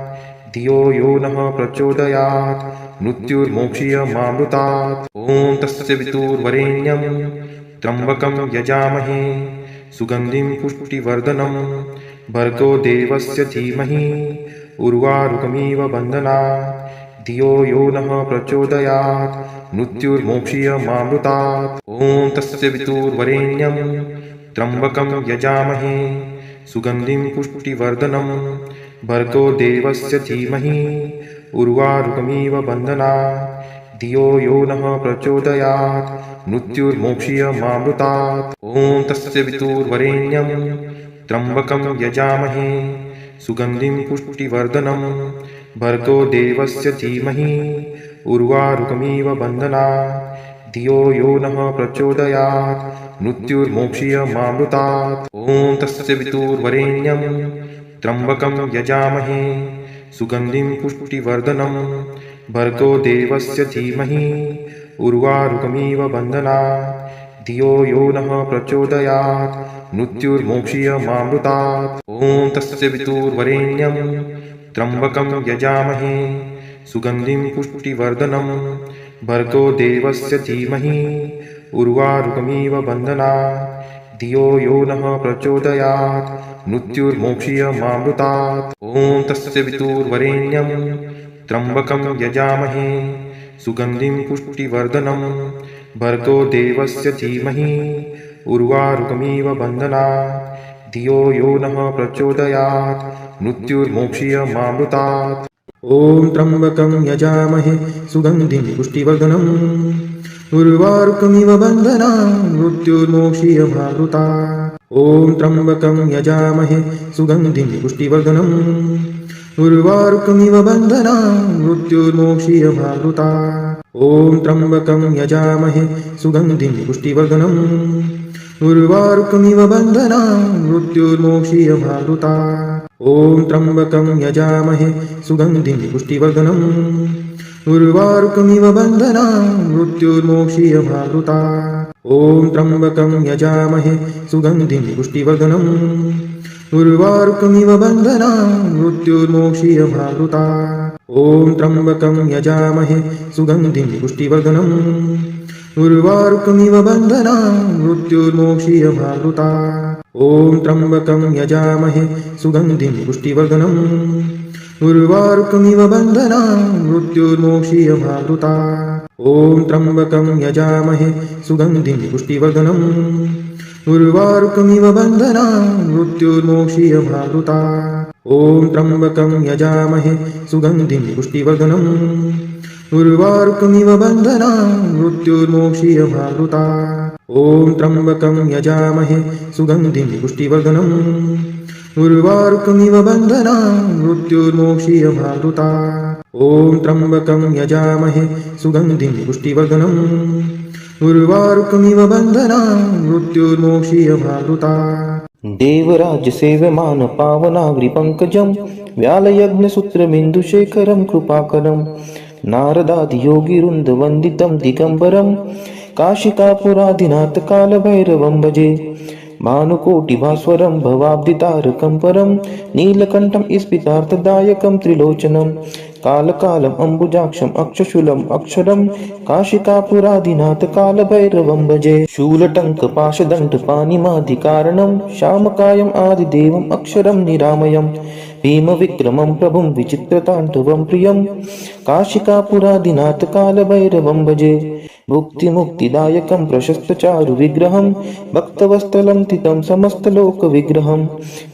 धियो यो नः प्रचोदयात् मृत्युर्मोक्षीयमामृतात् ॐ तस्य वितुर्वरेण्यं त्र्यंबकं यजामहे सुगंधिं पुष्टिवर्धनं भर्गो देवस्य धीमहि उर्वारुकमिव बन्धनात् धियो यो नः प्रचोदयात् मृत्युर्मोक्षीयमामृतात् ॐ तस्य वितुर्वरेण्यं त्र्यंबकं यजामहे सुगंधिं पुष्टिवर्धनं भर्गो देवस्य धीमहि उर्वारुकमिव बन्धनात् धियो यो नः प्रचोदयात् मृत्युर्मोक्षीयमामृतात् ॐ तस्य वितुर्वरेण्यं त्र्यंबकं यजामहे सुगंधिं पुष्टिवर्धनं भर्गो देवस्य धीमहि उर्वारुकमिव बन्धनात् धियो यो नः प्रचोदयात् मृत्युर्मोक्षीयमामृतात् ॐ तस्य वितुर्वरेण्यं त्र्यंबकं यजामहे सुगंधिं पुष्टिवर्धनं भर्गो देवस्य धीमहि उर्वारुकमिव बन्धनात् धियो यो नः प्रचोदयात् मृत्युर्मोक्षीयमामृतात् ॐ तस्य वितुर्वरेण्यं त्र्यंबकं यजामहे सुगंधिं पुष्टिवर्धनं भर्गो देवस्य धीमहि उर्वारुकमिव बन्धनात् धियो यो नः प्रचोदयात् मृत्युर्मोक्षीयमामृतात् ॐ तस्य वितुर्वरेण्यं त्र्यंबकं यजामहे सुगंधिं पुष्टिवर्धनं भर्गो देवस्य धीमहि उर्वारुकमिव बन्धनात् धियो यो नः प्रचोदयात् मृत्युर्मोक्षीयमामृतात्। ॐ त्र्यम्बकं यजामहे सुगन्धिं पुष्टिवर्धनम् उर्वारुकमिव बन्धनान् मृत्युर्मोक्षीयमामृतात्। ॐ त्र्यम्बकं यजामहे सुगन्धिं पुष्टिवर्धनम् उर्वारुकमिव बन्धनान् मृत्युर्मोक्षीयमामृतात्। ॐ त्र्यम्बकं यजामहे सुगन्धिं पुष्टिवर्धनम् उर्वारुकमिव बन्धनान् मृत्युर्मोक्षीयमामृतात्। ॐ त्र्यम्बकं यजामहे सुगन्धिं पुष्टिवर्धनम् उर्वारुकमिव बन्धनान् मृत्युर्मोक्षीयमामृतात्। ॐ त्र्यम्बकं यजामहे सुगन्धिं पुष्टिवर्धनम् उर्वारुकमिव बन्धनान् मृत्युर्मोक्षीयमामृतात्। ॐ त्र्यम्बकं यजामहे सुगन्धिं पुष्टिवर्धनम् उर्वारुकमिव बन्धनान् मृत्युर्मोक्षीयमामृतात्। ॐ त्र्यम्बकं यजामहे सुगन्धिं पुष्टिवर्धनम् उर्वारुकमिव बन्धनान् मृत्युर्मोक्षीयमामृतात्। ॐ त्र्यम्बकं यजामहे सुगन्धिं पुष्टिवर्धनम् उर्वारुकमिव बन्धनान् मृत्युर्मोक्षीयमामृतात्। ॐ त्र्यम्बकं यजामहे सुगन्धिं पुष्टिवर्धनम् उर्वारुकमिव बन्धनान् मृत्युर्मोक्षीयमामृतात्। ॐ त्र्यम्बकं यजामहे सुगन्धिं पुष्टिवर्धनम् उर्वारुकमिव बन्धनान् मृत्युर्मोक्षीयमामृतात्। ॐ त्र्यम्बकं यजामहे सुगन्धिं पुष्टिवर्धनम् उर्वारुकमिव बन्धनान् मृत्युर्मोक्षीयमामृतात्। देवराजसेव्यमान पावनाग्रिपङ्कजं व्यालयज्ञसूत्रमिन्दुशेखरं कृपाकरं नारदादियोगिवृन्दवन्दितं दिगम्बरं काशिकापुरादिनाथ कालभैरवं भजे। भानुकोटिभास्वरं भवाब्धितारकं परं नीलकण्ठं स्फितार्थदायकं त्रिलोचनं कालकालम् अम्बुजाक्षम् अक्षशूलम् अक्षरं काशिकापुरादिनाथ कालभैरवं भजे। शूलटङ्कपाशदण्डपाणिमादिकारणं श्यामकायम् आदिदेवम् अक्षरं निरामयं भीमविक्रमं प्रभुं विचित्रताण्डवं प्रियं काशिकापुरादिनाथ कालभैरवं भजे। भुक्तिमुक्तिदायकं प्रशस्तचारु विग्रहं भक्तवत्सलं तितं समस्तलोकविग्रहं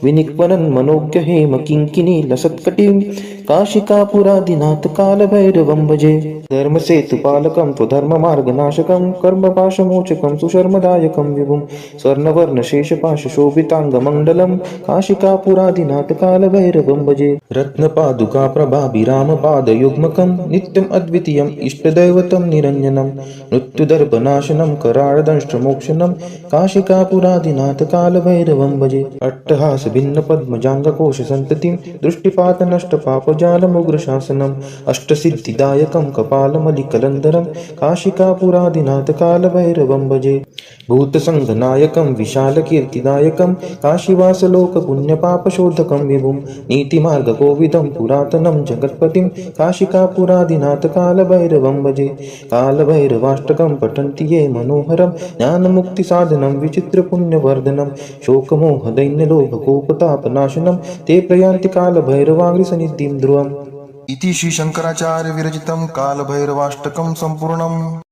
विनिक्वनं मनोज्ञ हेम किङ्किणी लसत्कटिं काशिकापुरादिनाथ कालभैरवं भजे। धर्मसेतुपालकं स्वधर्ममार्गनाशकं कर्मपाशमोचकं सुशर्मदायकं विभुं स्वर्णवर्णशेषपाशशोभिताङ्गमण्डलं काशिकापुरादिनाथ कालभैरवं भजे। रत्नपादुकाप्रभाभिरामपादयुग्मकं नित्यम् अद्वितीयम् इष्टदैवतं निरञ्जनं मृत्युदर्पनाशनं कराळदंष्ट्रमोक्षणं काशिकापुरादिनाथ कालभैरवं भजे। अट्टहासभिन्नपद्मजाङ्गकोशसन्ततिं दृष्टिपातनष्टपापजालमुग्रशासनम् अष्टसिद्धिदायकं कपालमलिकलन्धरं काशिकापुरादिनाथ कालभैरवं भजे। भूतसङ्घनायकं विशालकीर्तिदायकं काशीवासलोकपुण्यपापशोधकं विभुं नीतिमार्गकोविदं पुरातनं जगत्पतिं काशिकापुरादिनाथ कालभैरवं भजे। कालभैरवाष्टकं पठन्ति ये मनोहरं ज्ञानमुक्तिसाधनं विचित्रपुण्यवर्धनं शोकमोहदैन्यलोभकोपतापनाशनं ते प्रयान्ति कालभैरवाङ्घ्रिसन्निधिं ध्रुवम्। इति श्री शंकराचार्य विरचितं कालभैरवाष्टकं सम्पूर्णम्।